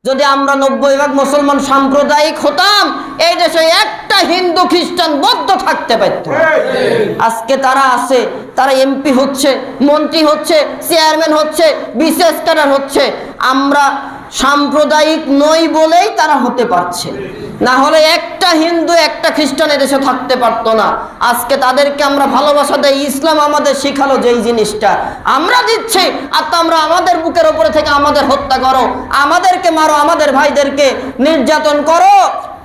যদি আমরা 90% মুসলমান সাম্প্রদায়িক হতাম, এই দেশে একটা হিন্দু খ্রিস্টান বৌদ্ধ থাকতে পারত। আজকে তারা আছে, তারা এমপি হচ্ছে, মন্ত্রী হচ্ছে, চেয়ারম্যান হচ্ছে, বিশেষ ক্যাডার হচ্ছে। আমরা সাম্প্রদায়িক নই বলেই তারা হতে পারছে, না হলে একটা হিন্দু একটা খ্রিস্টান এদেশে থাকতে পারতো না। আজকে তাদেরকে আমরা ভালোবাসা দেই, ইসলাম আমাদের শিখালো যেই জিনিসটা আমরা দিচ্ছি, আর তোমরা আমাদের বুকের উপরে থেকে আমাদের হত্যা করো, আমাদেরকে মারো, আমাদের ভাইদেরকে নির্যাতন করো।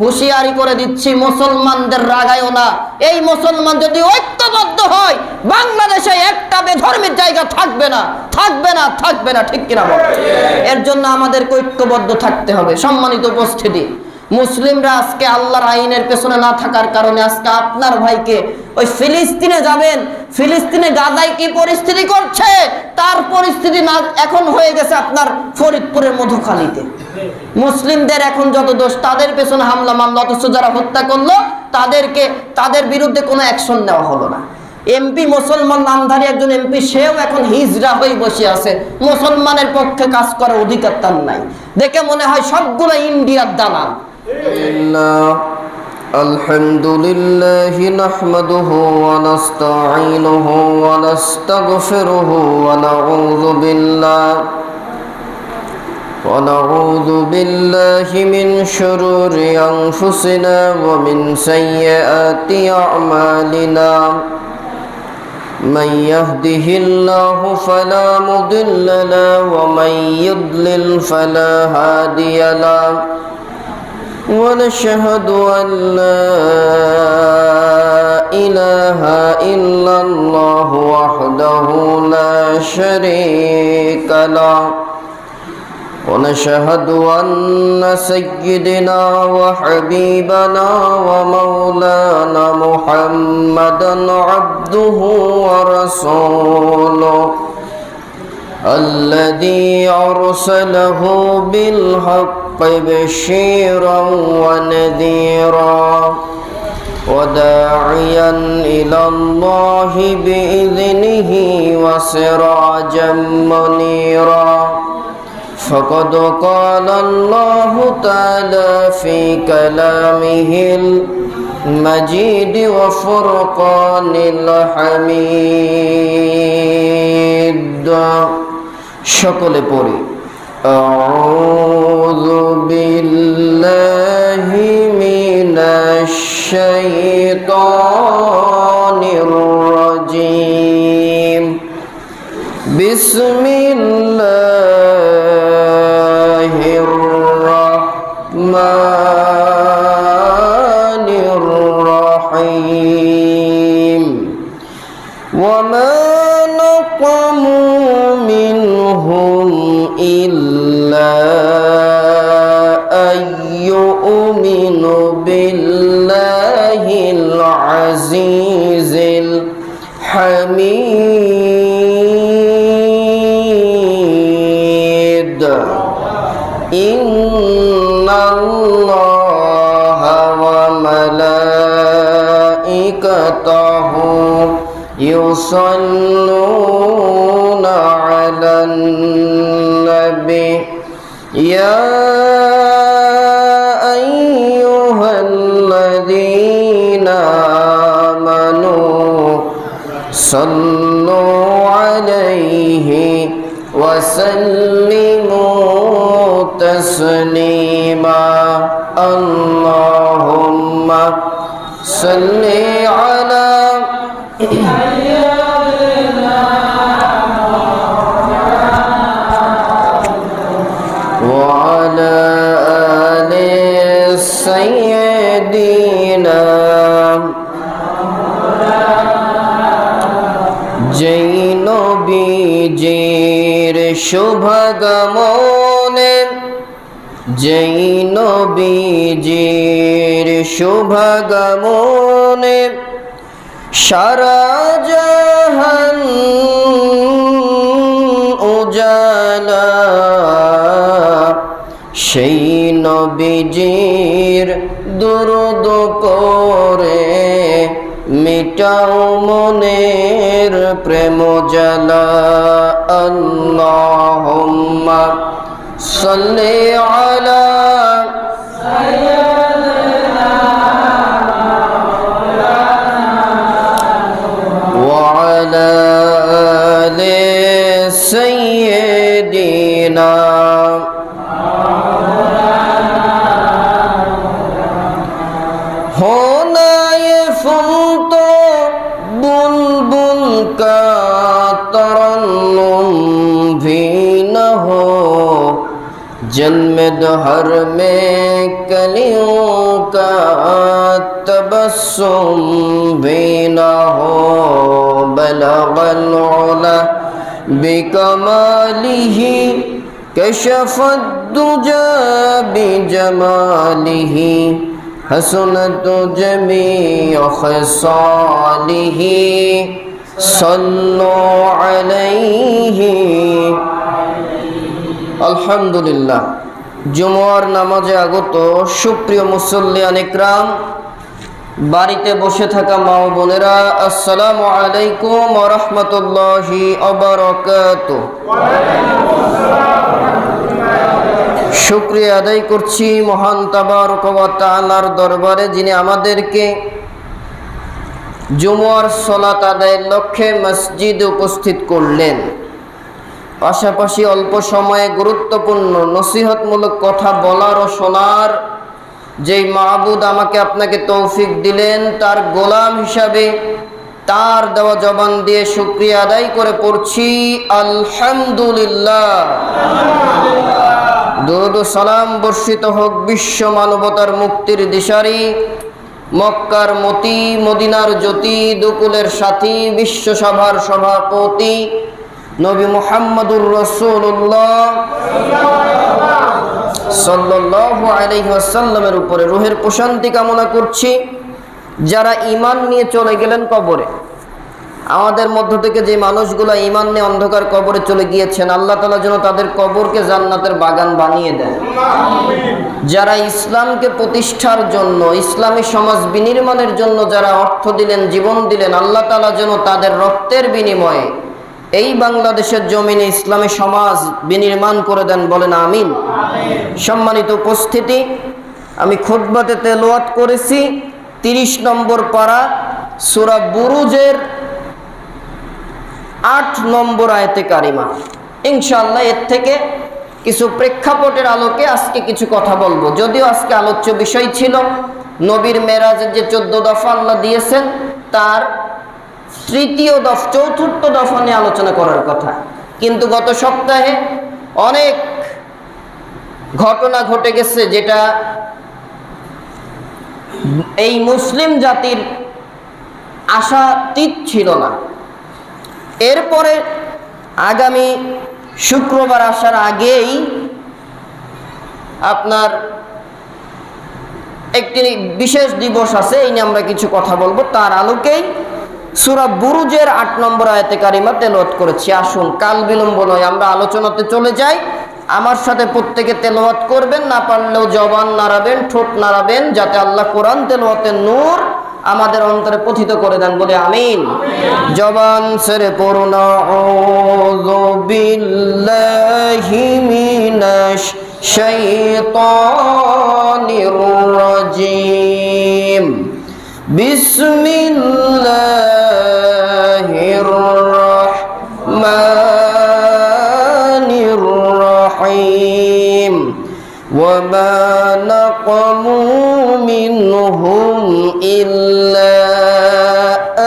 হুঁশিয়ারি করে দিচ্ছি, মুসলমানদের রাগায়ও না। এই মুসলমান যদি ঐক্যবদ্ধ হয়, বাংলাদেশে একটা বেধর্মীর জায়গা থাকবে না, থাকবে না, থাকবে না। ঠিক কিনা বল? এর জন্য আমাদেরকে ঐক্যবদ্ধ থাকতে হবে। সম্মানিত উপস্থিতি, মুসলিমরা আজকে আল্লাহর আইনের পেছনে না থাকার কারণে আজকে আপনার ভাইকে ওই ফিলিস্তিনে যাবেন, ফিলিস্তিনে গাজায় কি পরিস্থিতি করছে, তার পরিস্থিতি না এখন হয়ে গেছে আপনার ফরিদপুরের মধুখালীতে। মুসলিমদের এখন যত দোষ, তাদের পেছনে হামলা মামলা, অথচ যারা হত্যা করলো তাদের বিরুদ্ধে কোনো অ্যাকশন নেওয়া হলো না। এমপি মুসলমান নামধারী একজন এমপি, সেও এখন হিজড়া হয়ে বসে আছে, মুসলমানের পক্ষে কাজ করার অধিকার তার নাই। দেখে মনে হয় সবগুলো ইন্ডিয়ার দালাল। আলহামদুলিল্লাহি নাহমাদুহু ওয়া নাস্তাঈনুহু ওয়া নাস্তাগফিরুহু ওয়া নাউযু বিল্লাহি মিন শুরুরি আনফুসিনা ওয়া মিন সাইয়্যাতি আ'মালিনা। من يهده الله فلا مضل له ومن يضلل فلا هادي له ونشهد أن لا إله إلا الله وحده لا شريك له ونشهد أن سيدنا وحبيبنا ومولانا محمدا عبده ورسوله الذي أرسله بالحق بشيرا ونذيرا وداعيا إلى الله بإذنه وسراجا منيرا. فقد قال الله تعالى في كلامه المجيد وفرقان الحميد. সকলে পড়ি আউযু বিল্লাহি মিনাশ শাইতানির রাজীম. বিসমিল্লাহির রাহমানির রাহিম. ওয়া মা নাকামু মিনহুম ইল্লা আইয়ুমিনু বিল্লাহিল আজিজিল হামিদ. ইন্নাল্লাহা ওয়া মালাইকাতাহু ইউসাল্লুনা আলান নবী ইয়া আইয়ুহাল্লাযীনা আমানু সাল্লু আলাইহি ওয়া সাল্লিমু তাসলিমা. আল্লাহুম্মা সাল্লি আলা وعلى آل سيدنا. যেই নবীজির শুভাগমনে, যেই নবীজির শুভাগমনে সারা জাহান উজালা, সেই নবীজির দুরূদ পড়ে মিটাও মনের প্রেম জ্বালা. আল্লাহুম্মা সাল্লি আলা जन्म दहर में कलियों का तबस्सुम भी न हो बलगल उला बिकमालिही कशफत दुजा बिजमालिही हसनत जमीअ खसालिही सल्लु अलैहि। আলহামদুলিল্লাহ। জুমার নামাজে আগত সুপ্রিয় মুসল্লিয়ান ইকরাম, বাড়িতে বসে থাকা মা ও বোনেরা, আসসালামু আলাইকুম ওয়া রাহমাতুল্লাহি ওয়া বারাকাতুহু। শুকরিয়া আদায় করছি মহান তাবারক ওয়া তাআলার দরবারে, যিনি আমাদেরকে জুমার সালাত আদায়ের লক্ষ্যে মসজিদে উপস্থিত করলেন। পাশাপাশি অল্প সময়ে গুরুত্বপূর্ণ নসিহতমূলক কথা বলার ও শোনার যেই মাবুদ আমাকে আপনাকে তৌফিক দিলেন, তার গোলাম হিসাবে তার দেওয়া জবান দিয়ে শুকরিয়া আদায় করে পড়ছি আলহামদুলিল্লাহ। দুরূদ ও সালাম বর্ষিত হোক বিশ্ব মানবতার মুক্তির দিশারি, মক্কার মতি, মদিনার জ্যোতি, দুকুলের সাথী, বিশ্বসভার সভাপতি নবী মুহাম্মদুর রাসূলুল্লাহ সাল্লাল্লাহু আলাইহি ওয়াসাল্লামের উপরে রূহের প্রশান্তি কামনা করছি। যারা ঈমান নিয়ে চলে গেলেন কবরে, আমাদের মধ্য থেকে যে মানুষগুলো ঈমান নিয়ে অন্ধকার কবরে চলে গিয়েছেন, আল্লাহ তাআলা যেন তাদের কবরকে জান্নাতের বাগান বানিয়ে দেন। যারা ইসলামকে প্রতিষ্ঠার জন্য, ইসলামী সমাজ বিনির্মাণের জন্য যারা অর্থ দিলেন, জীবন দিলেন, আল্লাহ তাআলা যেন তাদের রক্তের বিনিময়ে এই বাংলাদেশের জমিনে ইসলামী সমাজ বিনির্মাণ করে দেন, বলেন আমিন। সম্মানিত উপস্থিতি, আমি খুতবাতে তেলাওয়াত করেছি 30 নম্বর পারা সূরা বুরুজের 8 নম্বর আয়াতে কারিমা। ইনশাআল্লাহ এর থেকে কিছু প্রেক্ষাপটের আলোকে আজকে কিছু কথা বলবো। যদিও আজকে আলোচ্য বিষয় ছিল নবীর মেরাজের যে 14 দফা আল্লাহ দিয়েছেন, তার চতুর্থ দফা নিয়ে আলোচনা করার কথা, কিন্তু গত সপ্তাহে অনেক ঘটনা ঘটে গেছে যেটা এই মুসলিম জাতির আশাতীত ছিল না। এরপরে আগামী শুক্রবার আসার আগেই আপনার একটি বিশেষ দিবস আছে, এই নিয়ে আমরা কিছু কথা বলবো। তার আলোকেই সূরা বুরুজের 8 নম্বর আয়াতে কারিমা তেলাওয়াত করেছি। আসুন কাল বিলম্ব নয়, আমরা আলোচনাতে চলে যাই। আমার সাথে প্রত্যেকে তেলাওয়াত করবেন, না পারলেও জবান নাড়াবেন, ঠোঁট নাড়াবেন, যাতে আল্লাহ কোরআন তেলাওয়াতের নূর আমাদের অন্তরে পথিত করে দেন, বলে আমিন। জবান ছেড়ে পড়ুন আউযু বিল্লাহি মিনাশ শাইতানির রাজিম। বিসমিল্লাহির রাহমানির রহিম। ওয়া মা নাকামু মিনহুম ইল্লা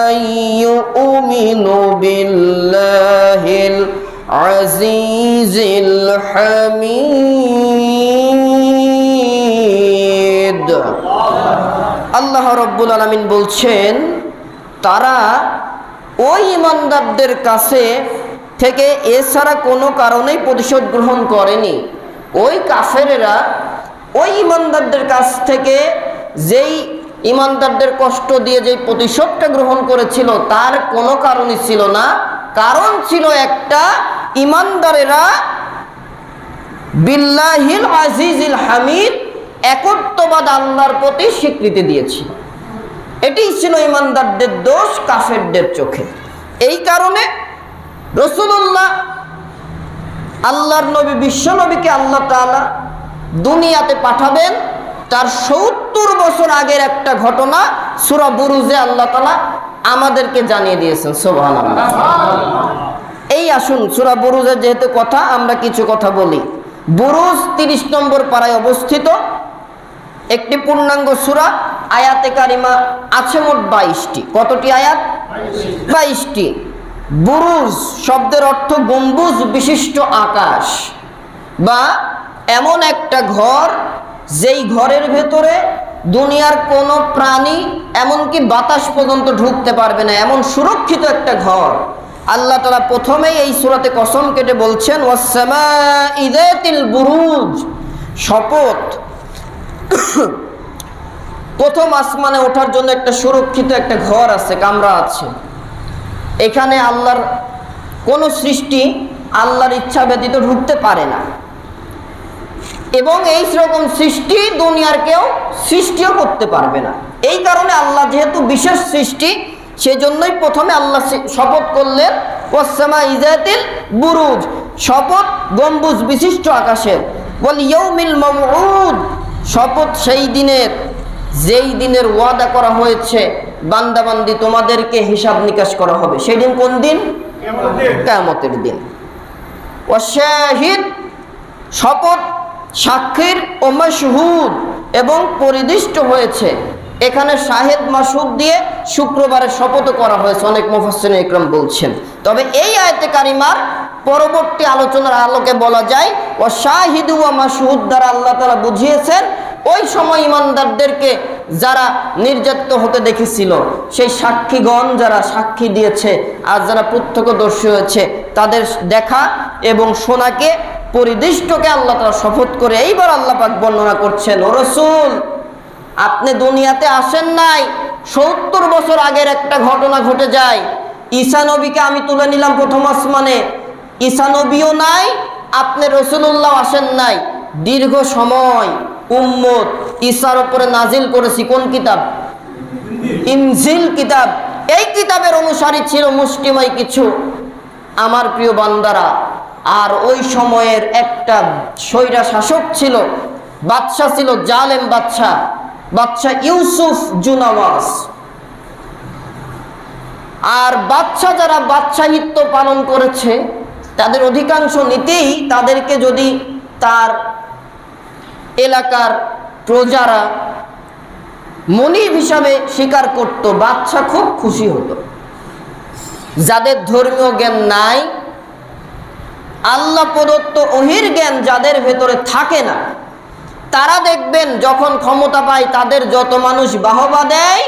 আইয়ুমিনু বিল্লাহিল আজিজিল হামিদ। আল্লাহ রাব্বুল আলামিন বলছেন, তারা ওই ইমানদারদের কাছে থেকে এছাড়া কোনো কারণেই প্রতিশোধ গ্রহণ করেনি। ওই কাফেরেরা ওই ইমানদারদের কাছ থেকে যেই ইমানদারদের কষ্ট দিয়ে যেই প্রতিশোধটা গ্রহণ করেছিল, তার কোনো কারণই ছিল না। কারণ ছিল একটা, ইমানদারেরা বিল্লাহিল আজিজিল হামিদ, একত্ববাদ আল্লাহর প্রতি স্বীকৃতি দিয়েছিল। এটি ছিল ইমানদারদের দোষ কাফেরদের চোখে। এই কারণে রাসূলুল্লাহ, আল্লাহর নবী, বিশ্ব নবীকে আল্লাহ তাআলা দুনিয়াতে পাঠাবেন, তার 70 বছর আগের একটা ঘটনা সূরা বুরুজে আল্লাহ তাআলা আমাদেরকে জানিয়ে দিয়েছেন। সুবহানাল্লাহ। এই আসুন সূরা বুরুজের যেহেতু কথা, আমরা কিছু কথা বলি। বুরুজ 30 নম্বর পারায় অবস্থিত একটি পূর্ণাঙ্গ সূরা। আয়াতে কারিমা আছে মোট 22টি। কতটি আয়াত? 22টি। বুরুজ শব্দের অর্থ গম্বুজ বিশিষ্ট আকাশ বা এমন একটা ঘর, যেই ঘরের ভেতরে দুনিয়ার কোনো প্রাণী এমনকি বাতাস পর্যন্ত ঢুকতে পারবে না, এমন সুরক্ষিত একটা ঘর। আল্লাহ তাআলা প্রথমেই এই সূরাতে কসম কেটে বলছেন ওয়াস-সামা'i যাতিল বুরুজ, শপথ প্রথম আসমানে ওঠার জন্য একটা সুরক্ষিত একটা ঘর আছে, কামরা আছে। এখানে আল্লাহর কোনো সৃষ্টি আল্লাহর ইচ্ছা ব্যতীত ঢুকতে পারে না, এবং এই রকম সৃষ্টি দুনিয়ার কেউ সৃষ্টিও করতে পারবে না। এই কারণে আল্লাহ যেহেতু বিশেষ সৃষ্টি, সেজন্যই প্রথমে আল্লাহ শপথ করলেন ওয়াস-সামা'i যাতিল বুরুজ, শপথ গম্বুজ বিশিষ্ট আকাশের। ওয়াল ইয়াউমিল মাউউদ, শপথ সেই দিনের যেই দিনের ওয়াদা করা হয়েছে বান্দাবান্দি তোমাদেরকে হিসাব নিকাশ করা হবে। সেই দিন কোন দিন? কিয়ামতের দিন। ওয়াশ-শাহিদ, শপথ সাক্ষীর, ও মাশহুদ, এবং পরিদিষ্ট হয়েছে। এখানে শাহেদ মাশহুদ দিয়ে শুক্রবারের শপথ করা হয়েছে, অনেক মুফাসসিরিন ইকরাম বলছেন। তবে এই আয়াতে কারিমার পরবর্তী আলোচনার আলোকে বলা যায় ওয়াশ-শাহিদু ওয়া মাশহুদ দ্বারা আল্লাহ তাআলা বুঝিয়েছেন ওই সময় ইমানদারদেরকে যারা নির্যাতিত হতে দেখেছিল, সেই সাক্ষীগণ যারা সাক্ষী দিয়েছে আর যারা প্রত্যক্ষদর্শী হয়েছে, তাদের দেখা এবং শোনাকে পরিদিষ্টকে আল্লাহ তাআলা শপথ করে এইবার আল্লাহ পাক বর্ণনা করছেন, ও রাসূল আপনি দুনিয়াতে আসেন নাই, 70 বছর আগের একটা ঘটনা ঘটে যায়। ঈসা নবীকে আমি তুলে নিলাম প্রথম আসমানে, ঈসা নবীও নাই, আপনি রাসূলুল্লাহ আসেন নাই। দীর্ঘ সময় উম্মত ঈসার উপরে নাজিল করেছি কোন কিতাব? ইনজিল কিতাব। এই কিতাবের অনুসারী ছিল মুষ্টিময় কিছু আমার প্রিয় বান্দারা। আর ওই সময়ের একটা স্বৈরা শাসক ছিল, বাদশা ছিল, জালেম বাদশা ইউসুফ জুনাওয়াজ। আর বাদশা যারা বাদশাহিত্ব পালন করেছে, তাদের অধিকাংশ নীতিই তাদেরকে যদি তার এলাকার প্রজারা মনিব হিসাবে স্বীকার করত, বাদশা খুব খুশি হতো। যাদের ধর্মীয় জ্ঞান নাই, আল্লাহ প্রদত্ত ওহির জ্ঞান যাদের ভেতরে থাকে না, তারা দেখবেন যখন ক্ষমতা পায় তাদের যত মানুষ বাহবা দেয়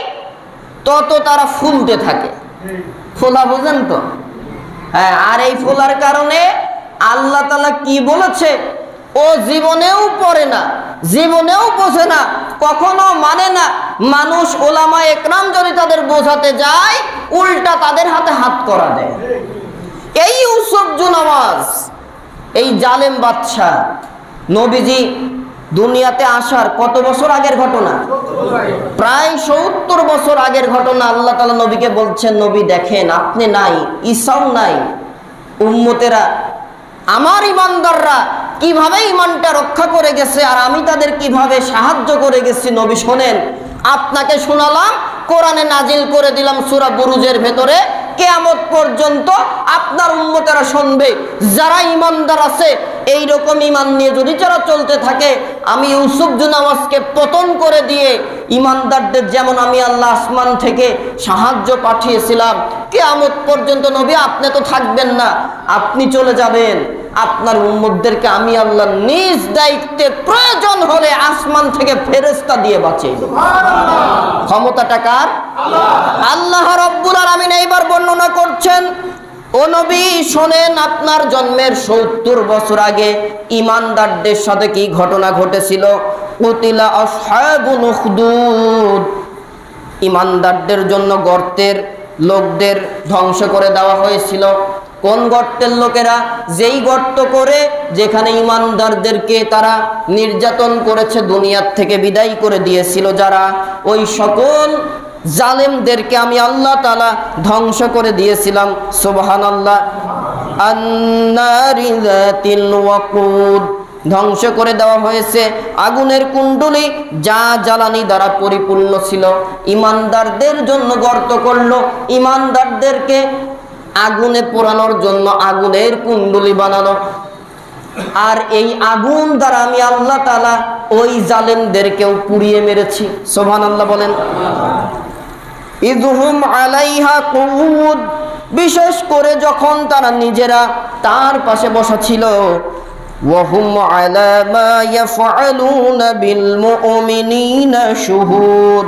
তত তারা ফুলতে থাকে। ফোলা বুঝেন তো? হ্যাঁ। আর এই ফোলার কারণে আল্লাহ তাআলা কি বলেছে ও জীবনেও পড়ে না, জীবনেও বোঝে না, কখনো মানে না। মানুষ ওলামা একরাম যদি তাদের বোঝাতে যায়, উল্টা তাদের হাতে হাত করা দেয়। এই ইউসুফ জুনাওয়াজ, এই জালেম বাদশা, নবীজি দুনিয়াতে আসার কত বছর আগের ঘটনা? প্রায় 70 বছর আগের ঘটনা। আল্লাহ তাআলা নবীকে বলছেন, নবী দেখেন আপনি নাই, ঈসাও নাই, উম্মতেরা আমার ইমানদাররা কিভাবে ইমানটা রক্ষা করে গেছে আর আমি তাদের কিভাবে সাহায্য করে গেছি নবী শোনেন। আপনাকে শোনালাম, কোরআনে নাজিল করে দিলাম সূরা বুরুজের ভেতরে, কিয়ামত পর্যন্ত আপনার উম্মতেরা শুনবে। যারা ইমানদার আছে, এই রকম ইমান নিয়ে যদি যারা চলতে থাকে, আমি ইউসুফ জুনাওয়াজকে পতন করে দিয়ে ইমানদারদের যেমন আমি আল্লাহ আসমান থেকে সাহায্য পাঠিয়েছিলাম, কিয়ামত পর্যন্ত নবী আপনি তো থাকবেন না, আপনি চলে যাবেন। আপনার উম্মতদেরকে আমি আল্লাহ নিজ দায়িত্বে প্রয়োজন হলে আসমান থেকে ফেরেশতা দিয়ে বাঁচিয়ে দেব। ক্ষমতাটা কার? আল্লাহ রাব্বুল আলামিন এইবার বর্ণনা করছেন, ও নবী শোনেন, আপনার জন্মের 70 বছর আগে ইমানদারদের সাথে কি ঘটনা ঘটেছিল। কুতিলা আসহাবুল উখদুদ, ইমানদারদের জন্য গর্তের লোকদের ধ্বংস করে দেওয়া হয়েছিল। কোন গর্তের লোকেরা? যেই গর্ত করে যেখানে ইমানদারদেরকে তারা নির্যাতন করেছে, দুনিয়ার থেকে বিদায় করে দিয়েছিল যারা, ওই সকল জালেমদেরকে আমি আল্লাহ তাআলা ধ্বংস করে দিয়েছিলাম। সুবহানাল্লাহ। আন-নারি যাতিল ওয়াকুদ, ধ্বংস করে দেওয়া হয়েছে আগুনের কুণ্ডলী যা জ্বালানি দ্বারা পরিপূর্ণ ছিল। ইমানদারদের জন্য গর্ত করলো, ইমানদারদেরকে আগুনে পোড়ানোর জন্য আগুনের কুণ্ডলী বানানো। আর এই আগুন দ্বারা আমি আল্লাহ তাআলা ওই জালেমদেরকেও পুড়িয়ে মেরেছি। সুবহানাল্লাহ বলেন। ইযহুম আলাইহা কুউদ, বিশেষ করে যখন তারা নিজেরা তার পাশে বসা ছিল। وهم على ما يفعلون بالمؤمنين شهود।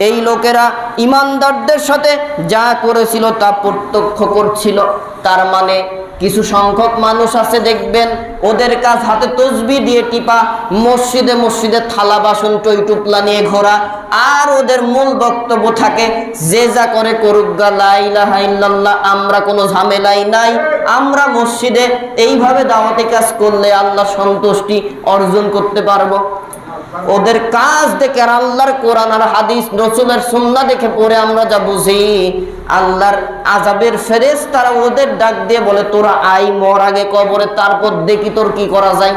এই লোকেরা ইমানদারদের সাথে যা করেছিল তা প্রত্যক্ষ করছিল। তার মানে কিছু সংখ্যক মানুষ আছে দেখবেন ওদের কাজ হাতে তসবিহ দিয়ে টিপা, মসজিদে মসজিদে থালা বাসন টইটুপলা নিয়ে ঘোরা, আর ওদের মূল বক্তব্য থাকে যে যা করে করুক গা, লা ইলাহা ইল্লাল্লাহ, আমরা কোনো ঝামেলাই নাই, আমরা মসজিদে এইভাবে দাওয়াতি কাজ করলে আল্লাহ সন্তুষ্টি অর্জন করতে পারবো। ওদের কাজ দেখে আর আল্লাহর কোরআন আর হাদিস রাসূলের সুন্নাহ দেখে পড়ে আমরা যা বুঝি, আল্লাহর আযাবের ফেরেশতারা ওদের ডাক দিয়ে বলে তোরা আই মর আগে কবরে, তারপর দেখি তোর কি করা যায়।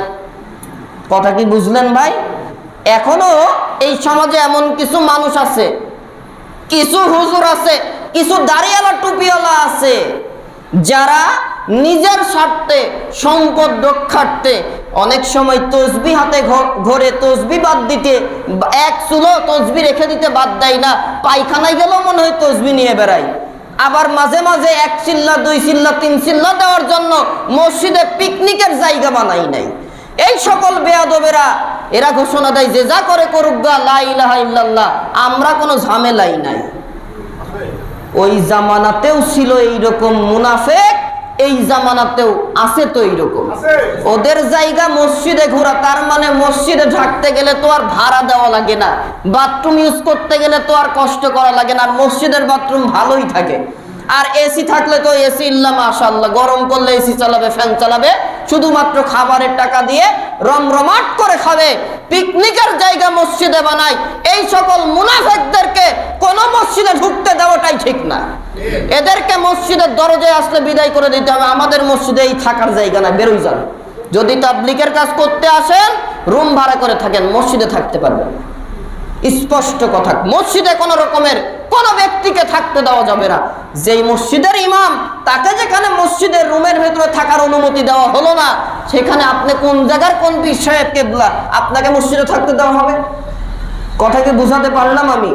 কথা কি বুঝলেন ভাই? এখনো এই সমাজে এমন কিছু মানুষ আছে, কিছু হুজুর আছে, কিছু দাড়িওয়ালা টুপিওয়ালা আছে, যারা নিজের স্বার্থে সম্পদ রক্ষার্থে অনেক সময় তসবি হাতে ঘরে তসবি বাদ দিতে, এক চুলো তসবি রেখে দিতে বাদ দেয় না, পায়খানায় গেলেও মনে হয় তসবি নিয়ে বেড়ায়। আবার মাঝে মাঝে 1 চিল্লা 2 চিল্লা 3 চিল্লা দেওয়ার জন্য মসজিদে পিকনিকের জায়গা বানাই নাই। এই সকল বেয়াদবেরা এরা ঘোষণা দেয় যে যা করে করুক গা, লা ইলাহা ইল্লাল্লাহ, আমরা কোনো ঝামেলাই নাই। ওই জামানাতেও ছিল এইরকম মুনাফেক, এই জামানাতেও আছে তো এইরকম। ওদের জায়গা মসজিদে ঘোরা, তার মানে মসজিদে ঢাকতে গেলে তো আর ভাড়া দেওয়া লাগে না, বাথরুম ইউজ করতে গেলে তো আর কষ্ট করা লাগে না, আর মসজিদের বাথরুম ভালোই থাকে। আর এসি থাকলে তো এসি ইল্লা মাশাআল্লাহ, গরম করলে এসি চালাবে, ফ্যান চালাবে, শুধুমাত্র খাবারের টাকা দিয়ে রমরমাট করে খাবে। পিকনিকের জায়গা মসজিদে বানায়। এই সকল মুনাফিকদেরকে কোন মসজিদে ঢুকতে দেওয়াটাই ঠিক না। এদেরকে মসজিদের দরজায় আসলে বিদায় করে দিতে হবে। আমাদের মসজিদে এই থাকার জায়গা না, বেরোই যান। যদি তাবলীগের কাজ করতে আসেন রুম ভাড়া করে থাকেন, মসজিদে থাকতে পারবেন। স্পষ্ট কথা, মসজিদে কোন রকমের কোন ব্যক্তিকে থাকতে দেওয়া যাবে না। যেই মসজিদের ইমাম, তাকে যেখানে মসজিদের রুমের ভেতরে থাকার অনুমতি দেওয়া হলো না, সেখানে আপনি কোন জায়গার কোন পীর সাহেব কেবলা, আপনাকে মসজিদে থাকতে দেওয়া হবে? কথাকে বুঝাতে পারলাম আমি?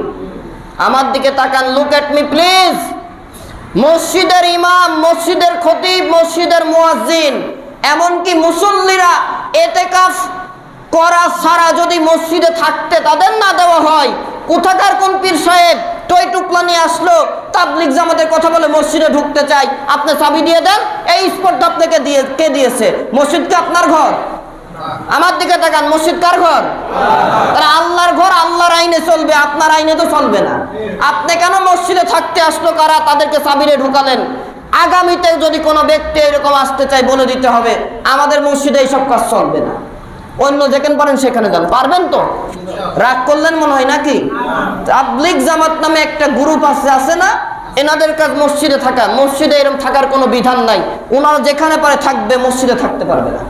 আমার দিকে তাকান, লুক এট মি প্লিজ। মসজিদের ইমাম, মসজিদের খতিব, মসজিদের মুয়াজ্জিন, এমনকি মুসল্লিরা এতেকাফ করা ছাড়া যদি মসজিদে থাকতে তাদের না দেওয়া হয়, কোথাকার কোন পীর সাহেব টই টুকলা নিয়ে আসলো, তাবলীগ জামাতের কথা বলে মসজিদে ঢুকতে চাই, আপনি চাবি দিয়ে দেন, এই স্পর্ধা আপনাকে কে দিয়েছে? মসজিদ কি আপনার ঘর? আমার দিকে তাকান, মসজিদ কার ঘর? তারা আল্লাহর ঘর, আল্লাহর আইনে চলবে, আপনার আইনে তো চলবে না। আপনি কেন মসজিদে থাকতে আসলো কারা, তাদেরকে চাবিরে ঢুকালেন? আগামীতে যদি কোনো ব্যক্তি এরকম আসতে চায় বলে দিতে হবে আমাদের মসজিদে এইসব কাজ চলবে না, অন্য যেখানে পারেন সেখানে যান। পারবেন তো? রাগ করলেন মনে হয় নাকি? তাবলীগ জামাত নামে একটা গ্রুপ আছে না, এনাদের কাজ মসজিদে থাকা। মসজিদে এরকম থাকার কোনো বিধান নাই, ওনারা যেখানে পারে থাকবে, মসজিদে থাকতে পারবে না।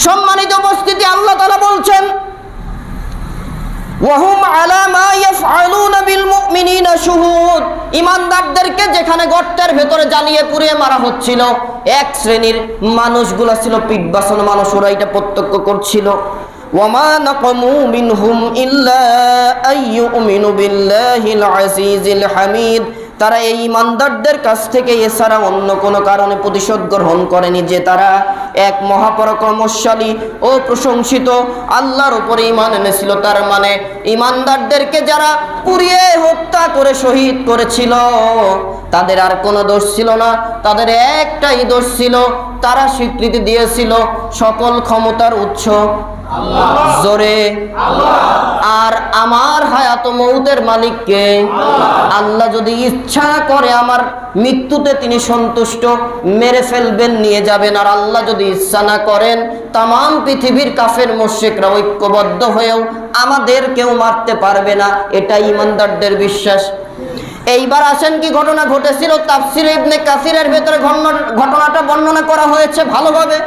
সম্মানিত উপস্থিতি, আল্লাহ তাআলা বলছেন ওয়াহুম আলা মা ইয়াফআলুনা বিল মুমিনিনা শুহুদ। ইমানদারদেরকে যেখানে গর্তের ভেতরে জ্বালিয়ে পুড়িয়ে মারা হচ্ছিল, এক শ্রেণীর মানুষগুলো ছিল পিঠবাসন মানুষ, ওরা এটা প্রত্যক্ষ করছিল। ওয়ামা নাকামু মিনহুম ইল্লা আইয়ুমিনু বিল্লাহিল আজিজিল হামিদ। তারা এই ইমানদারদের কাছ থেকে এছাড়া অন্য কোনো কারণে প্রতিশোধ গ্রহণ করেনি যে তারা এক মহাপরাক্রমশালী ও প্রশংসিত আল্লাহর উপরে ঈমান এনেছিল। তার মানে ইমানদারদেরকে যারা পুড়িয়ে হত্যা করে শহীদ করেছিল তাদের আর কোনো দোষ ছিল না, তাদের একটাই দোষ ছিল, তারা স্বীকৃতি দিয়েছিল সকল ক্ষমতার উৎস আল্লাহ। জোরে আল্লাহ। আর আমার হায়াত মউতের মালিক কে? আল্লাহ যদি ইচ্ছা করে আমার মৃত্যুতে তিনি সন্তুষ্ট, মেরে ফেলবেন, নিয়ে যাবেন। আর আল্লাহ যদি ইচ্ছা না করেন, তামাম পৃথিবীর কাফের মুশরিকরা ঐক্যবদ্ধ হয়েও আমাদের কেউ মারতে পারবে না। এটাই ইমানদারদের বিশ্বাস। এইবার আসেন কি ঘটনা ঘটেছিল, তাফসির ইবনে কাসিরের ভেতরে ঘটনাটা বর্ণনা করা হয়েছে ভালোভাবে।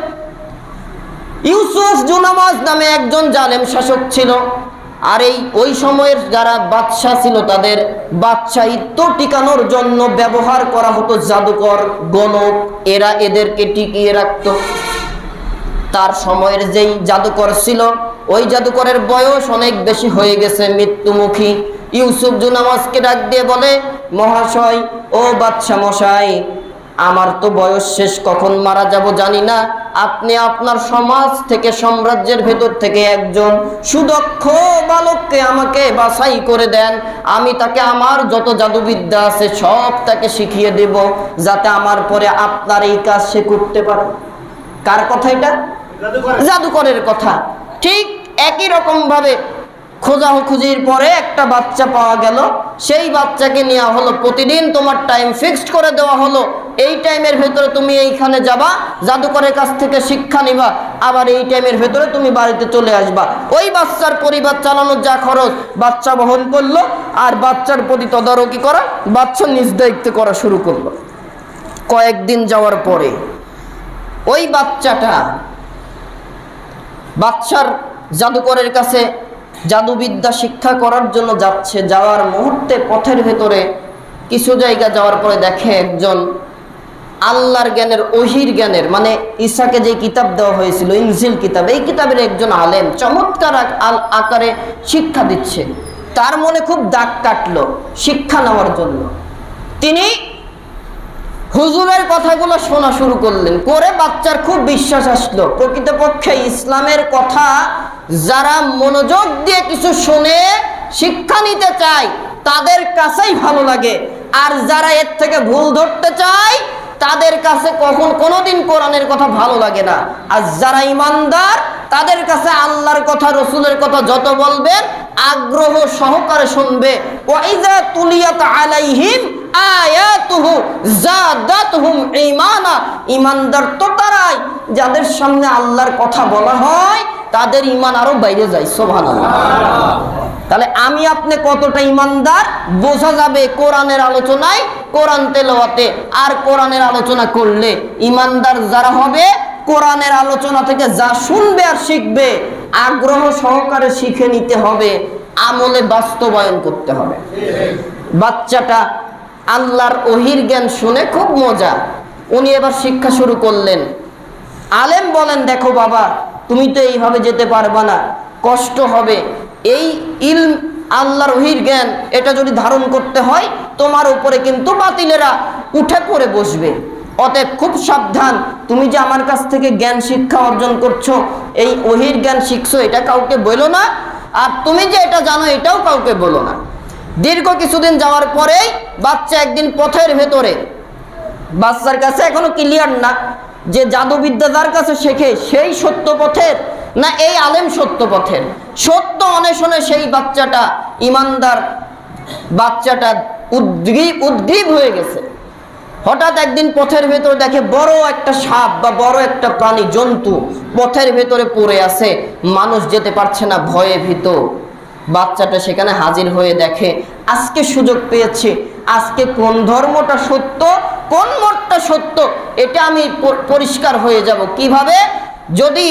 ইউসুফ জুনামাজ নামে একজন জালেম শাসক ছিল, আর ওই সময়ের যারা বাদশা ছিল তাদের বাদশাহিত্ব টিকানোর জন্য ব্যবহার করা হতো জাদুকর, গণক। এরা এদেরকে টিকিয়ে রাখত। তার সময়ের যেই জাদুকর ছিল, ওই জাদুকরের বয়স অনেক বেশি হয়ে গেছে, মৃত্যুমুখী। ইউসুফ জুনামাজকে ডাক দিয়ে বলে, মহাশয়, ও বাদশা মশাই, আমার তো বয়স শেষ, কখন মারা যাব জানি না। আপনি আপনার সমাজ থেকে, সাম্রাজ্যের ভেতর থেকে একজন সুদক্ষ বালককে আমাকে বাছাই করে দেন। আমি তাকে আমার যত জাদুবিদ্যা আছে সব তাকে শিখিয়ে দেব, যাতে আমার পরে আপনার এই কাজ সে করতে পারে। কার কথা এটা? জাদুকরের কথা। ঠিক একই রকম ভাবে খোঁজাখুঁজির পরে একটা বাচ্চা পাওয়া গেল। সেই বাচ্চাকে নেওয়া হলো, প্রতিদিন তোমার টাইম ফিক্সড করে দেওয়া হলো, এই টাইমের ভেতরে তুমি এইখানে যাবা, জাদুকরের কাছ থেকে শিক্ষা নিবা, আবার এই টাইমের ভেতরে তুমি বাড়িতে চলে আসবা। ওই বাচ্চার পরিবার চালানোর যা খরচ বাচ্চা বহন করলো, আর বাচ্চার প্রতি তদারকি করা বাচ্চা নিজ দায়িত্বে করা শুরু করলো। কয়েকদিন যাওয়ার পরে ওই বাচ্চার জাদুকরের কাছে জাদুবিদ্যা শিক্ষা করার জন্য যাচ্ছে। যাওয়ার মুহূর্তে পথের ভেতরে কিছু জায়গা যাওয়ার পরে দেখে একজন আল্লাহর জ্ঞানের, ওহির জ্ঞানের, মানে ঈসাকে যে কিতাব দেওয়া হয়েছিল, ইনজিল কিতাব, এই কিতাবের একজন আলেম চমৎকার আকারে শিক্ষা দিচ্ছে। তার মনে খুব দাগ কাটলো শিক্ষা নেওয়ার জন্য। তিনি হুজুরের কথাগুলো শোনা শুরু করলেন, করে বাচ্চার খুব বিশ্বাস আসলো। প্রকৃতপক্ষে ইসলামের কথা যারা মনোযোগ দিয়ে কিছু শুনে শিক্ষা নিতে চায় তাদের কাছেই ভালো লাগে, আর যারা এর থেকে ভুল ধরতে চায় তাদের কাছে কোনোদিন কোরআনের কথা ভালো লাগে না। আর যারা ইমানদার তাদের কাছে আল্লাহর কথা, রসুলের কথা যত বলবেন আগ্রহ সহকারে শুনবে। ওয়াইযা তুলিয়াত আলাইহিম আয়াতুহু যাদাতহুম ঈমানা। ইমানদার তো তারাই যাদের সামনে আল্লাহর কথা বলা হয় তাদের ঈমান আরো বাইরে যায়। সুবহানাল্লাহ। তাহলে আমি আপনি কতটা ইমানদার বোঝা যাবে কোরআনের আলোচনায়, কোরআন তেলাওয়াতে। আর কোরআনের আলোচনা করলে ইমানদার যারা হবে, কোরআনের আলোচনা থেকে যা শুনবে আর শিখবে আগ্রহ সহকারে শিখে নিতে হবে, আমলে বাস্তবায়ন করতে হবে। বাচ্চাটা আল্লাহর ওহির জ্ঞান শুনে খুব মজা, উনি এবার শিক্ষা শুরু করলেন। আলেম বলেন, দেখো বাবা, তুমি তো এইভাবে যেতে পারবা না, কষ্ট হবে। এই ইলম, আল্লাহর ওহির জ্ঞান, এটা যদি ধারণ করতে হয় তোমার উপরে কিন্তু বাতিলেরা উঠে পড়ে বসবে। অতএব খুব সাবধান, তুমি যে আমার কাছ থেকে জ্ঞান শিক্ষা অর্জন করছো, এই ওহির জ্ঞান শিখছো, এটা কাউকে বলো না, আর তুমি যে এটা জানো এটাও কাউকে বলো না। দীর্ঘ কিছুদিন যাওয়ার পরেই বাচ্চা একদিন পথের ভেতরে, বাচ্চার কাছে এখনো ক্লিয়ার না যে জাদুবিদ্যা যার কাছে শেখে সেই সত্য পথের না এই আলেম সত্য পথের। সত্য অন্বেষণে সেই বাচ্চাটা, ইমানদার বাচ্চাটা উদ্গ্রীব হয়ে গেছে। হঠাৎ একদিন পথের ভেতরে দেখে বড় একটা সাপ বা বড় একটা প্রাণী, জন্তু পথের ভেতরে পড়ে আছে, মানুষ যেতে পারছে না, ভয়ে ভীত। বাচ্চাটা সেখানে হাজির হয়ে দেখে আজকে সুযোগ পেয়েছে, আজকে কোন ধর্মটা সত্য, কোন মতটা সত্য এটা আমি পরিষ্কার হয়ে যাব। কিভাবে? যদি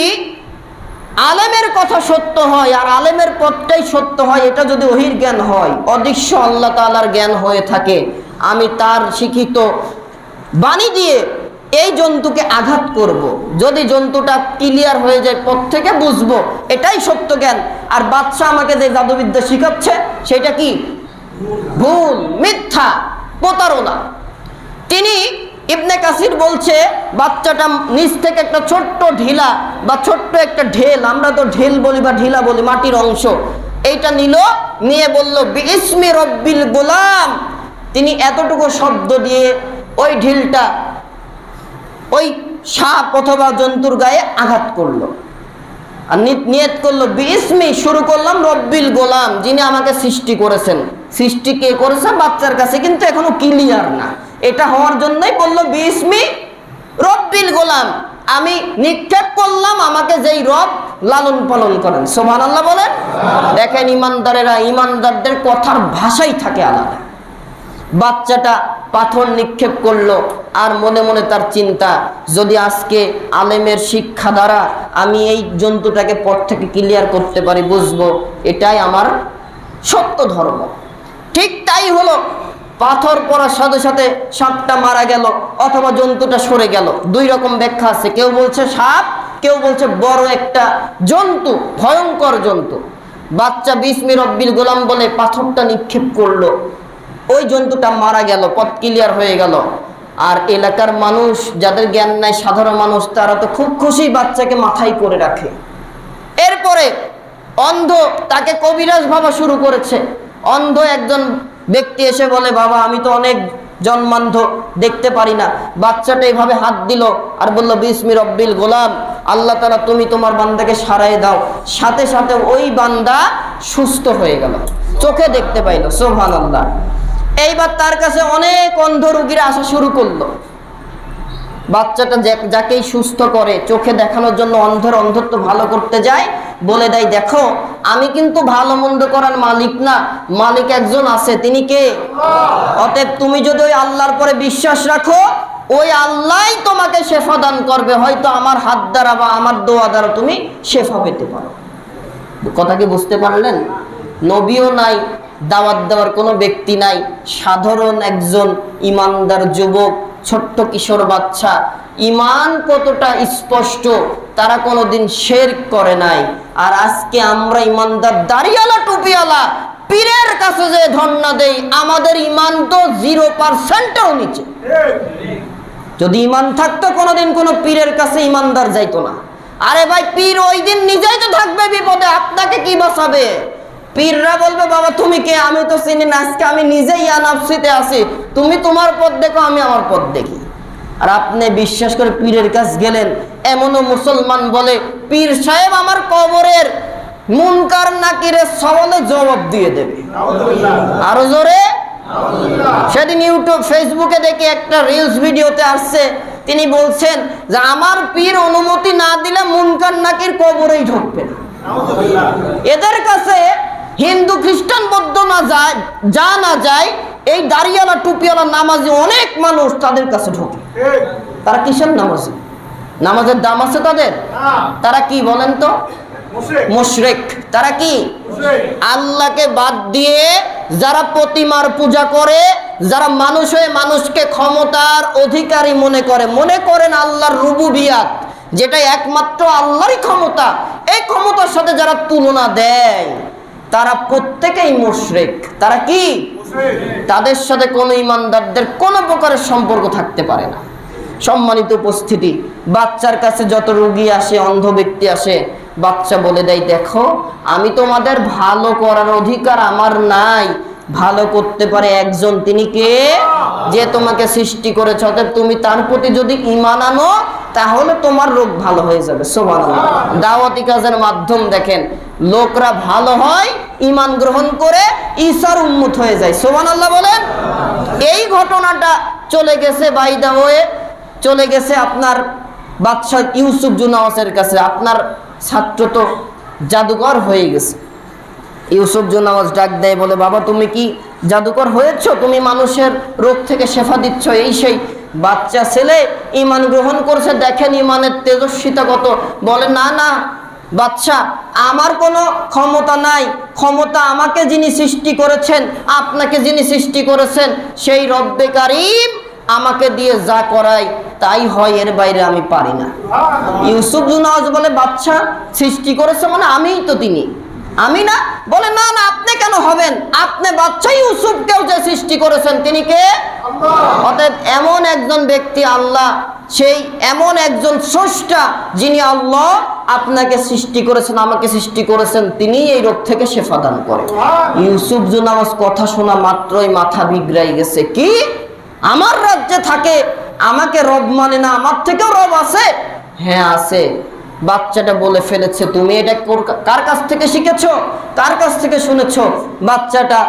আলেমের কথা সত্য হয় আর আলেমের পথটাই সত্য হয়, এটা যদি ওহির জ্ঞান হয়, অদৃশ্য আল্লাহ তাআলার জ্ঞান হয়ে থাকে, আমি তার শিক্ষিত বাণী দিয়ে এই জন্তুকে আঘাত করব। যদি জন্তুটা ক্লিয়ার হয়ে যায়, পথ থেকে বুঝবো এটাই সত্য জ্ঞান। আর বাচ্চা আমাকে যে জাদুবিদ্যা শিখাচ্ছে সেটা কি? ভুল, মিথ্যা, প্রতারণা। তিনি ইবনে কাসির বলছে বাচ্চাটা নিচ থেকে একটা ছোট্ট ঢিলা বা ছোট্ট একটা ঢেল, আমরা তো ঢেল বলি বা ঢিলা বলি, মাটির অংশ, এইটা নিয়ে বলল বিইসমি রব্বিল গোলাম। তিনি এতটুকু শব্দ দিয়ে ওই ঢিলটা ওই সাপ অথবা জন্তুর গায়ে আঘাত করলো, আর নিয়ত করলো বিইসমি, শুরু করলাম রব্বিল গোলাম, যিনি আমাকে সৃষ্টি করেছেন। সৃষ্টি কে করেছে বাচ্চার কাছে কিন্তু এখনো ক্লিয়ার না, এটা হওয়ার জন্যই বললো বিইসমি রব্বিল গোলাম, আমি নিক্ষেপ করলাম আমাকে যেই রব লালন পালন করেন। সুবহানাল্লাহ বলেন। দেখেন ইমানদারেরা, ইমানদারদের কথার ভাষাই থাকে আলাদা। বাচ্চাটা পাথর নিক্ষেপ করলো, আর মনে মনে তার চিন্তা, যদি আজকে আলেমের শিক্ষা দ্বারা আমি এই জন্তুটাকে পথ থেকে ক্লিয়ার করতে পারি, বুঝবো এটাই আমার সত্য ধর্ম। ঠিক তাই হলো। পাথর পড়ার সাথে সাথে সাপটা মারা গেল অথবা জন্তুটা সরে গেল। দুই রকম ব্যাখ্যা আছে, কেউ বলছে সাপ, কেউ বলছে বড় একটা জন্তু, ভয়ঙ্কর জন্তু। বাচ্চা বিসমি রব্বিল গোলাম বলে পাথরটা নিক্ষেপ করলো, ওই জন্তুটা মারা গেল, পথ ক্লিয়ার হয়ে গেল। আর এলাকার মানুষ যাদের জ্ঞান নাই, সাধারণ মানুষ, তারা তো খুব খুশি বাচ্চাকে মাথায় করে রাখে। এরপরে অন্ধ তাকে কবিরাজ ভাবা শুরু করেছে। অন্ধ একজন ব্যক্তি এসে বলে, বাবা আমি তো অনেক জন্মান্ধ, দেখতে পারি না। বাচ্চাটা এইভাবে হাত দিল আর বলল, বিসমি রব্বিল গোলাম, আল্লাহ তাআলা তুমি তোমার বান্দাকে সারাই দাও। সাথে সাথে ওই বান্দা সুস্থ হয়ে গেল, চোখে দেখতে পাইল। সুবহানাল্লাহ। এইবার তার কাছে অনেক অন্ধ রোগীরা আসা শুরু করলো। বাচ্চাটা যাকেই সুস্থ করে, চোখে দেখানোর জন্য অন্ধের অন্ধত্ব ভালো করতে যায়, বলে দেয়, দেখো আমি কিন্তু ভালো মন্দ করার মালিক না, মালিক একজন আছে, তিনি কে? অতএব তুমি যদি ওই আল্লাহর পরে বিশ্বাস রাখো, ওই আল্লাহই তোমাকে শেফা দান করবে। হয়তো আমার হাত দ্বারা বা আমার দোয়া দ্বারা তুমি শেফা পেতে পারো। কথা কি বুঝতে পারলেন? নবীও নাই, দাওয়াত দেওয়ার কোনো ব্যক্তি নাই, সাধারণ একজন ইমানদার যুবক, ছোট্ট কিশোর বাচ্চা, ইমান কতটা স্পষ্ট, তারা কোনোদিন শিরক করে নাই। আর আজকে আমরা ইমানদার, দাড়িওয়ালা টুপিওয়ালা পীরের কাছে যে ধর্ণা দেই, আমাদের ইমান তো 0%-ও নিচে। যদি ইমান থাকতো কোনোদিন কোনো পীরের কাছে ইমানদার যাইতো না। আরে ভাই, পীর ওই দিন নিজেই তো থাকবে বিপদে, আপনাকে কি বাঁচাবে? পীররা বলবে, বাবা তুমি কে? আমি তো চিনি না, আজকে আমি নিজেই আনাফসিতে আছি, তুমি তোমার পথ দেখো, আমি আমার পথ দেখি। আর আপনি বিশ্বাস করে পীরের কাছে গেলেন। এমনও মুসলমান বলে, পীর সাহেব আমার কবরের মুনকার নাকিরের সওয়ালে জবাব দিয়ে দেবে। আরো জোরে। সেদিন ইউটিউব ফেসবুকে দেখি একটা রিলস ভিডিওতে আসছে, তিনি বলছেন যে আমার পীর অনুমতি না দিলে মুনকার নাকির কবরেই ঢুকবে না। এদের কাছে হিন্দু খ্রিস্টান বৌদ্ধ না যায়, যা না যায়, এই দাড়িওয়ালা টুপিওয়ালা নামাজি অনেক মানুষ তাদের কাছে ঢোকে। তারা কিসের নামাজি? নামাজের দাম আছে তাদের? তারা কি বলেন তো? মুশরিক। তারা কি? আল্লাহকে বাদ দিয়ে যারা প্রতিমার পূজা করে, যারা মানুষ হয়ে মানুষকে ক্ষমতার অধিকারী মনে করেন আল্লাহর রুবুবিয়াত, যেটা একমাত্র আল্লাহরই ক্ষমতা, এই ক্ষমতার সাথে যারা তুলনা দেয়, তারা প্রত্যেকেই মুশরিক। তারা কি? তাদের সাথে কোনো ইমানদারদের কোনো প্রকারের সম্পর্ক থাকতে পারে না। সম্মানিত উপস্থিতি, বাচ্চার কাছে যত রোগী আসে, অন্ধ ব্যক্তি আসে, বাচ্চা বলে দেয়, দেখো আমি তোমাদের ভালো করার অধিকার আমার নাই, ভালো করতে পারে একজন, তিনি কে? যে তোমাকে সৃষ্টি করেছে। অতএব তুমি তার প্রতি যদি ঈমান আনো, তাহলে তোমার রোগ ভালো হয়ে যাবে। সুবহানাল্লাহ। দাওয়াতি কাজের মাধ্যম দেখেন, লোকরা ভালো হয়, ঈমান গ্রহণ করে ঈসার উম্মত হয়ে যায়। সুবহানাল্লাহ বলেন। এই ঘটনাটা চলে গেছে বাই দা ওয়ে, চলে গেছে আপনার বাদশা ইউসুফ জুনাওয়াসের কাছে। আপনার ছাত্র তো জাদুকর হয়ে গেছে। ইউসুফ জুনাওয়াজ ডাক দেয়, বলে, বাবা তুমি কি জাদুকর হয়েছো? তুমি মানুষের রোগ থেকে শেফা দিচ্ছ। এই সেই বাচ্চা ছেলে ঈমান গ্রহণ করছে, দেখেন ঈমানের তেজস্বিতা কত। বলে, না না বাচ্চা, আমার কোনো ক্ষমতা নাই, ক্ষমতা আমাকে যিনি সৃষ্টি করেছেন, আপনাকে যিনি সৃষ্টি করেছেন, সেই রব্বে কারীম আমাকে দিয়ে যা করায় তাই হয়, এর বাইরে আমি পারি না। ইউসুফ জুনাওয়াজ বলে, বাচ্চা সৃষ্টি করেছে মানে আমিই তো তিনি, আমি না? বলে, না না আপনি কেন হবেন, আপনি বাচ্চা ইউসুফকেও যে সৃষ্টি করেছেন, তিনি কে? অতএব এমন একজন ব্যক্তি আল্লাহ, সেই এমন একজন স্রষ্টা যিনি আল্লাহ আপনাকে সৃষ্টি করেছেন, আমাকে সৃষ্টি করেছেন, তিনি এই রোগ থেকে শেফা দান করে। ইউসুফ জুনাওয়াজ কথা শোনা মাত্রই মাথা বিগড়াই গেছে। কি? আমার রাজ্যে থাকে, আমাকে রব মানে না, আমার থেকেও রব আছে? হ্যাঁ আছে। বাচ্চাটা বলে ফেলেছে, তুমি এটা কার কাছ থেকে শিখেছো, কার কাছ থেকে শুনেছো? বাচ্চাটা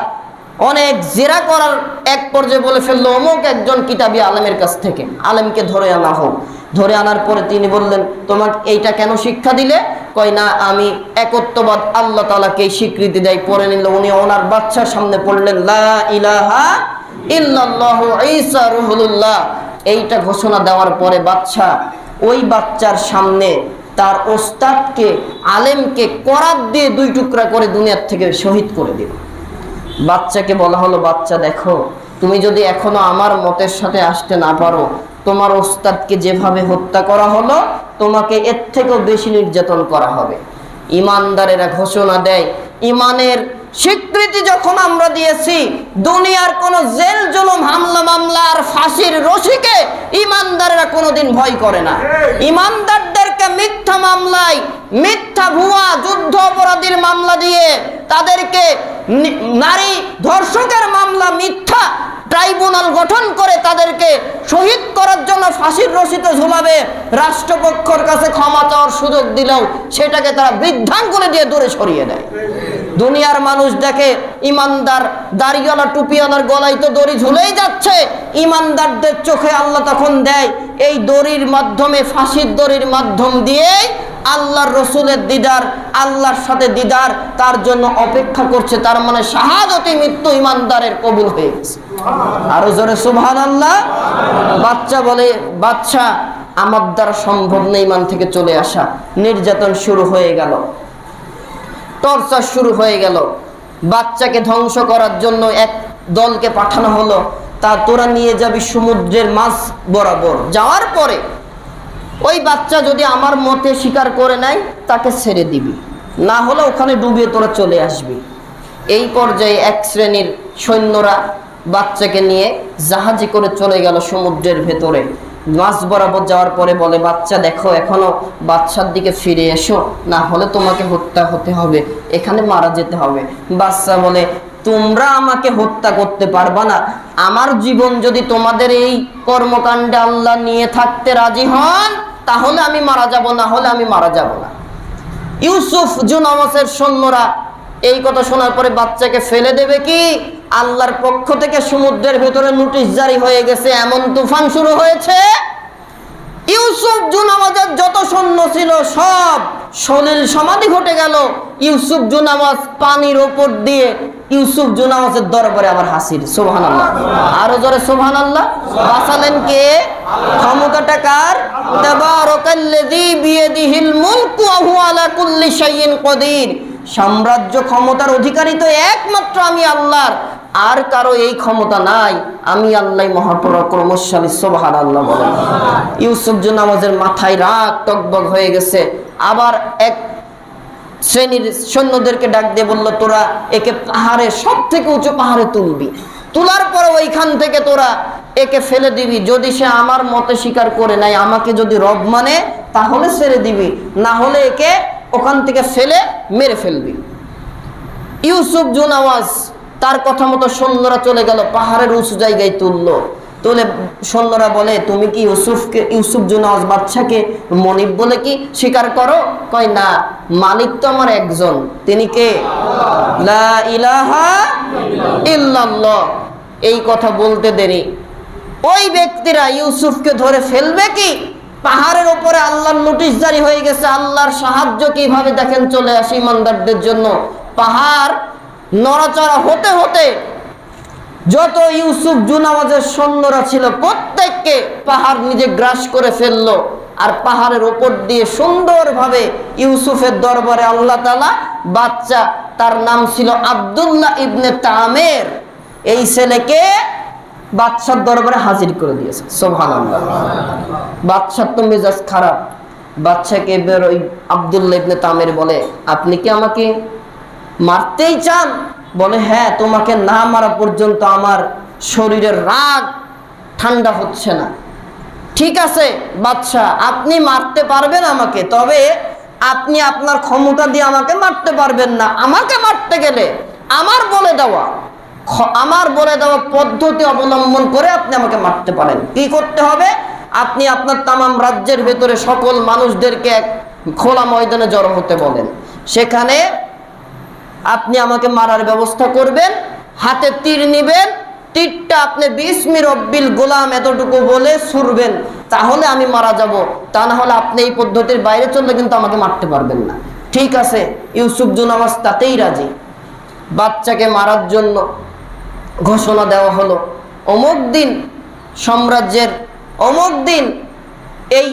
অনেক জেরা করার এক পর্যায়ে বলে ফেললো, অমুক একজন কিতাবী আলেমের কাছ থেকে। আলেমকে ধরে আনা হোক। ধরে আনার পরে তিনি বললেন, তোমাকে এইটা কেন শিক্ষা দিলে? কয় না, আমি একত্ববাদ আল্লাহ তাআলাকেই স্বীকৃতি দেয়। পড়ে নিল। উনি ওনার বাচ্চার সামনে পড়লেন, লা ইলাহা ইল্লাল্লাহু ঈসা রুহুল্লাহ। এইটা ঘোষণা দেওয়ার পরে বাচ্চা, ওই বাচ্চার সামনে তার ওস্তাদকে, আলেমকে করাত দিয়ে 2 টুকরা করে দুনিয়ার থেকে শহীদ করে দিল। বাচ্চাকে বলা হলো, বাচ্চা দেখো, তুমি যদি এখনো আমার মতের সাথে আসতে না পারো, তোমার ওস্তাদকে যেভাবে হত্যা করা হলো, তোমাকে এর থেকেও বেশি নির্যাতন করা হবে। ইমানদারেরা ঘোষণা দেয়, ইমানের স্বীকৃতি যখন আমরা দিয়েছি, দুনিয়ার কোন জেল জুলুম হামলা মামলা আর ফাঁসির রশিকে ইমানদারেরা কোনোদিন ভয় করে না। ইমানদারদেরকে মিথ্যা মামলায়, মিথ্যা ভুয়া যুদ্ধ অপরাধীর মামলা দিয়ে, তাদেরকে নারী ধর্ষকের মামলা মিথ্যা ট্রাইব্যুনাল গঠন করে তাদেরকে শহীদ করার জন্য ফাঁসির রশিতে ঝুলাবে। রাষ্ট্রপক্ষের কাছে ক্ষমা চাওয়ার সুযোগ দিলেও সেটাকে তারা বৃদ্ধাঙ্গুলি দিয়ে দূরে সরিয়ে দেয়। দুনিয়ার মানুষ দেখে ইমানদার দাড়িওয়ালা টুপিওয়ালার গলায় তো দড়ি ঝুলেই যাচ্ছে, ইমানদারদের চোখে আল্লাহ তখন দেয় এই দড়ির মাধ্যমে, ফাঁসির দড়ির মাধ্যম দিয়েই আল্লাহর রসুলের দিদার, আল্লাহর সাথে দিদার তার জন্য অপেক্ষা করছে। তার মানে শাহাদতি মৃত্যু ইমানদারের কবুল হয়ে গেছে। আরো জোরে সুবহানাল্লাহ। বাচ্চা বলে, বাচ্চা আমার দ্বারা সম্ভব নেই ইমান থেকে চলে আসা। নির্যাতন শুরু হয়ে গেল, টর্চার শুরু হয়ে গেল। বাচ্চাকে ধ্বংস করার জন্য এক দলকে পাঠানো হলো, তা তোরা নিয়ে যাবি সমুদ্রের মাঝ বরাবর। যাওয়ার পরে ওই বাচ্চা যদি আমার মতে স্বীকার করে নেয় তাকে ছেড়ে দিবি, না হলে ওখানে ডুবিয়ে তোরা চলে আসবি। এই পর্যায়ে এক শ্রেণীর সৈন্যরা বাচ্চাকে নিয়ে জাহাজে করে চলে গেল সমুদ্রের ভেতরে। মাঝ বরাবর যাওয়ার পরে বলে, বাচ্চা দেখো এখনো বাচ্চার দিকে ফিরে এসো, না হলে তোমাকে হত্যা হতে হবে, এখানে মারা যেতে হবে। বাচ্চা বলে, তোমরা আমাকে হত্যা করতে পারবা না, আমার জীবন যদি তোমাদের এই কর্মকাণ্ডে আল্লাহ নিয়ে থাকতে রাজি হন তাহলে আমি মারা যাব, না হলে আমি মারা যাব না। ইউসুফ জুনামাসের সৈন্যরা এই কথা শোনার পরে বাচ্চাকে ফেলে দেবে কি? আল্লাহর পক্ষ থেকে সমুদ্রের ভেতরে নোটিশ জারি হয়ে গেছে, এমন তুফান শুরু হয়েছে। ইউসুফ জুনামাজের যত সৈন্য ছিল সব সলিল সমাধি ঘটে গেল। ইউসুফ জুনামাজ পানির ওপর দিয়ে ইউসুফ জুনামাজের দরবারে আবার হাসির। সুবহানাল্লাহ। আরো জোরে সুবহানাল্লাহ। বাঁচালেন কে? ক্ষমতাটা কার? তাবারাকাল্লাযী বিয়াদিহিল মুলকু ওয়া হুয়া আলা কুল্লি শাইইন কাদির। সাম্রাজ্য ক্ষমতার অধিকারী তো একমাত্র আমি আল্লাহর, আর কারো এই ক্ষমতা নাই, আমি আল্লাহ মহাপরাক্রমশালী। সুবহানাল্লাহ বলেন। ইউসুফ জুনামাজের মাথায় রাগ টকবক হয়ে গেছে। আবার এক শ্রেণীর সৈন্যদেরকে ডাক দিয়ে বলল, তোরা একে পাহাড়ে, সব থেকে উঁচু পাহাড়ে তুলবি, তোলার পরে ওইখান থেকে তোরা একে ফেলে দিবি। যদি সে আমার মতে স্বীকার করে নাই, আমাকে যদি রব মানে, তাহলে ছেড়ে দিবি, না হলে একে ওখান থেকে ফেলে মেরে ফেলবি। ইউসুফ জুনামাজ তার কথা মতো সৈন্যরা চলে গেল, পাহাড়ের উঁচু জায়গায় তুললো। তুলে সৈন্যরা বলে, তুমি কি ইউসুফ জুনামাজ বাদশাকে মনিব বলে কি স্বীকার করো? কয় না, মালিক তো আমার একজন, তিনি কে? লা ইলাহা ইল্লাল্লাহ। এই কথা বলতে দেরি ওই ব্যক্তিরা ইউসুফকে ধরে ফেলবে কি? পাহাড়ের উপরে আল্লাহর নোটিশ জারি হয়ে গেছে। আল্লাহর সাহায্য কিভাবে দেখেন চলে আসে ইমানদারদের জন্য। পাহাড় নড়াচড়া হতে হতে যত ইউসুফ জুনামাজের সৈন্যরা ছিল প্রত্যেককে পাহাড় নিজে গ্রাস করে ফেললো। আর পাহাড়ের উপর দিয়ে সুন্দরভাবে ইউসুফের দরবারে আল্লাহ তাআলা বাচ্চা, তার নাম ছিল আব্দুল্লাহ ইবনে তামের, এই ছেলেকে বাদশার দরবারে হাজির করে দিয়েছে। সুবহানাল্লাহ। বাদশার তো মেজাজ খারাপ। বাদশাকে এবার ওই আব্দুল্লাহ ইবনে তামের বলে, আপনি কি আমাকে মারতেই চান? বলে, হ্যাঁ, তোমাকে না মারা পর্যন্ত আমার শরীরের রাগ ঠান্ডা হচ্ছে না। ঠিক আছে বাদশা, আপনি মারতে পারবেন আমাকে, তবে আপনি আপনার ক্ষমতা দিয়ে আমাকে মারতে পারবেন না। আমাকে মারতে গেলে আমার বলে দেওয়া পদ্ধতি অবলম্বন করে আপনি আমাকে মারতে পারেন। কি করতে হবে? আপনি আপনার তামাম রাজ্যের ভেতরে সকল মানুষদেরকে এক খোলা ময়দানে জড়ো হতে বলেন, সেখানে আপনি আমাকে মারার ব্যবস্থা করবেন। হাতে তীর নিবেন, তীরটা আপনি বিসমি রব্বিল গোলাম এতটুকু বলে ছুড়বেন, তাহলে আমি মারা যাব। তা না হলে আপনি এই পদ্ধতির বাইরে চললে কিন্তু আমাকে মারতে পারবেন না। ঠিক আছে, ইউসুফ জুনামাজ তাতেই রাজি। বাচ্চাকে মারার জন্য ঘোষণা দেওয়া হলো, অমুক দিন সাম্রাজ্যের অমুক দিন এই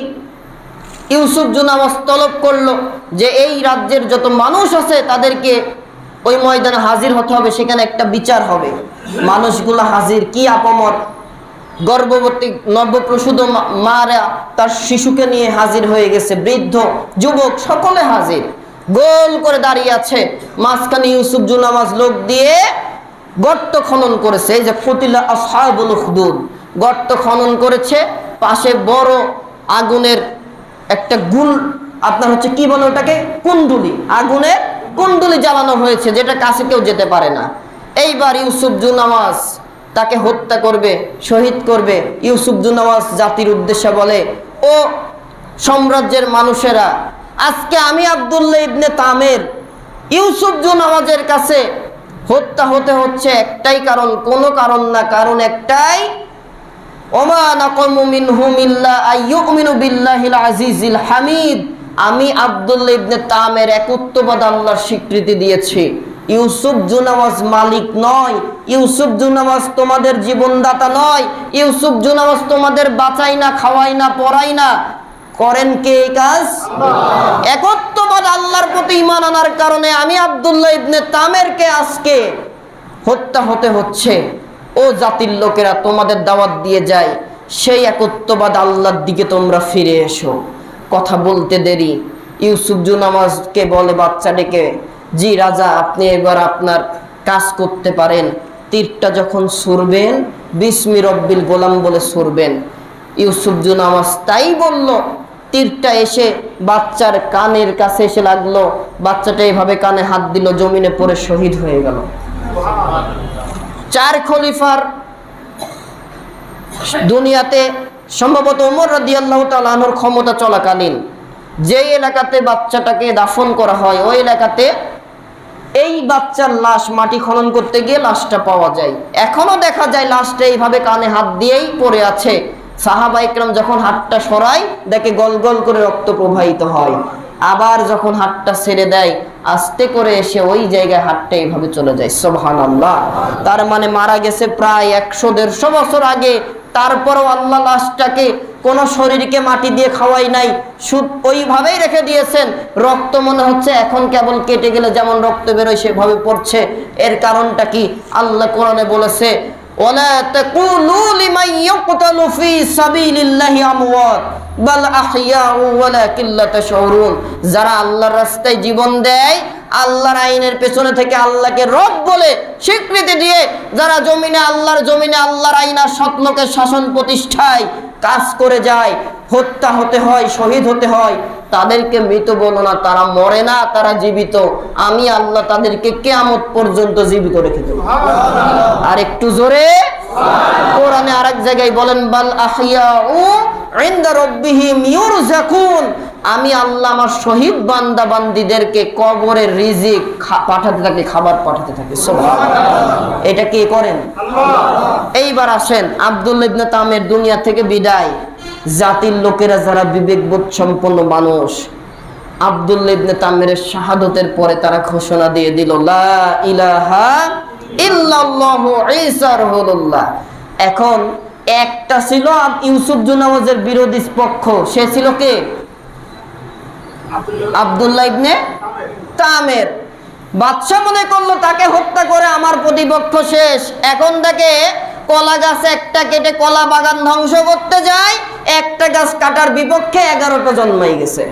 ইউসুফ জুনামাজ তলব করলো যে এই রাজ্যের যত মানুষ আছে তাদেরকে ওই ময়দানে হাজির হতে হবে, সেখানে একটা বিচার হবে। মানুষগুলো হাজির, কি আপমর গর্ভবতী নবপ্রসূত মারা তার শিশুকে নিয়ে হাজির হয়ে গেছে, বৃদ্ধ যুবক সকলে হাজির। গোল করে দাঁড়িয়ে আছে, মাঝখানে ইউসুফ জুনামাজ লোক দিয়ে গর্ত খনন করেছে। এই যে কুতিলা আসহাবুল উখদুদ, গর্ত খনন করেছে, পাশে বড় আগুনের একটা আপনার হচ্ছে কি বলে ওটাকে, কুণ্ডুলি, আগুনের কুণ্ডুলি জ্বালানো হয়েছে, যেটা কাছে কেউ যেতে পারে না। এইবার ইউসুফ জুনামাজ তাকে হত্যা করবে, শহীদ করবে। ইউসুফ জুনামাজ জাতির উদ্দেশ্যে বলে, ও সাম্রাজ্যের মানুষেরা, আজকে আমি আব্দুল্লাহ ইবনে তামের ইউসুফ জুনামাজের কাছে হত্যা হতে হচ্ছে একটাই কারণ, কোনো কারণ না, কারণ একটাই, ওমা নাকমু মিনহুম ইল্লা আইয়ুমিনু বিল্লাহিল আজিজিল হামিদ। আমি আব্দুল্লাহ ইবনে তামের একত্ববাদ আল্লাহর স্বীকৃতি দিয়েছি। ইউসুফ জুনামাজ মালিক নয়, ইউসুফ জুনামাজ তোমাদের জীবনদাতা নয়, ইউসুফ জুনামাজ তোমাদের বাঁচাই না, খাওয়াই না, পড়াই না, করেন কে এই কাজ? একত্ববাদ আল্লাহর প্রতি ঈমান আনার কারণে আমি আব্দুল্লাহ ইবনে তামেরকে আজকে হত্যা হতে হচ্ছে। ও জাতির লোকেরা, তোমাদের দাওয়াত দিয়ে যায়, সেই একত্ববাদ আল্লাহর দিকে তোমরা ফিরে এসো। কথা বলতে দেরি, ইউসুফ জুনামাজকে বলে বাচ্চা ডেকে, জি রাজা, আপনি এবার আপনার কাজ করতে পারেন। তীরটা যখন ছুড়বেন, বিসমি রব্বিল গোলাম বলে ছুড়বেন। ইউসুফ জুনামাজ তাই বলল। তীরটা এসে বাচ্চার কানের কাছে এসে লাগলো, বাচ্চাটা এভাবে কানে হাত দিল, জমিনে পড়ে শহীদ হয়ে গেল। 4 খলিফার দুনিয়াতে সম্ভবত ওমর রাদিয়াল্লাহু তাআলা আনহুর ক্ষমতা চলাকালীন যে এলাকাতে বাচ্চাটাকে দাফন করা হয়, ওই এলাকাতে এই বাচ্চার লাশ মাটি খনন করতে গিয়ে লাশটা পাওয়া যায়। এখনো দেখা যায় লাশটা এইভাবে কানে হাত দিয়েই পড়ে আছে। সাহাবা ইকরাম যখন হাতটা সরায়, দেখে গল গল করে রক্ত প্রবাহিত হয়। আবার যখন হাতটা ছেড়ে দেয়, আস্তে করে এসে ওই জায়গায় হাতটা এইভাবে চলে যায়। সুবহানাল্লাহ। তার মানে মারা গেছে প্রায় 100-150 বছর আগে, তারপরও আল্লাহ লাশটাকে কোন শরীরকে মাটি দিয়ে খাওয়াই নাই, শুধু ওইভাবেই রেখে দিয়েছেন। রক্ত মনে হচ্ছে এখন কেবল কেটে গেলে যেমন রক্ত বেরোয় সেভাবে পড়ছে। এর কারণটা কি? আল্লাহ কোরআনে বলেছে, ওয়ালা তাকুলু লিমান ইয়াকতালু ফি সাবিলিল্লাহি আমওয়াত বাল আহইয়াউ ওয়ালাকিন লা তাশউরুন। যারা আল্লাহর রাস্তায় জীবন দেয়, আল্লাহর আইনের পেছনে থেকে আল্লাহকে রব বলে স্বীকৃতি দিয়ে যারা আল্লাহর জমিনে আল্লাহর আইন আর সৎলোকের শাসন প্রতিষ্ঠায় কাজ করে যায়, হত্যা হতে হয়, শহীদ হতে হয়, তাদেরকে মৃত বলো না, তারা মরে না, তারা জীবিত। আমি আল্লাহ তাদেরকে কিয়ামত পর্যন্ত জীবিত রেখে দেব। আর একটু জোরে কোরআনে আরেক জায়গায় বলেন, বাল আহইয়াউ ইনদা রাব্বিহিম ইউরযাকুন। আমি আল্লাহ আমার শহীদ বান্দা বান্দীদেরকে কবরের রিজিক পাঠাতে থাকি, খাবার পাঠাতে থাকি। সুবহানাল্লাহ। এটা কে করেন? আল্লাহ। এইবার আসেন, আব্দুল্লাহ ইবনে তামের দুনিয়া থেকে বিদায়। জাতির লোকেরা যারা বিবেকবোধ সম্পন্ন মানুষ, আব্দুল্লাহ ইবনে তামের শাহাদতের পরে তারা ঘোষণা দিয়ে দিল, লা ইলাহা ইল্লাল্লাহু ঈসা রাসূলুল্লাহ। এখন একটা ছিল ইউসুফ জুনামাজের বিরোধী পক্ষ, সে ছিল কে? আব্দুল্লাহ ইবনে তামের। বাদশা মনে করলো তাকে হত্যা করে আমার প্রতিপক্ষ শেষ। এখন দেখে কলা গাছ একটা কেটে কলা বাগান ধ্বংস করতে যায়, একটা গাছ কাটার বিপক্ষে 11টা জন্মাই গেছে।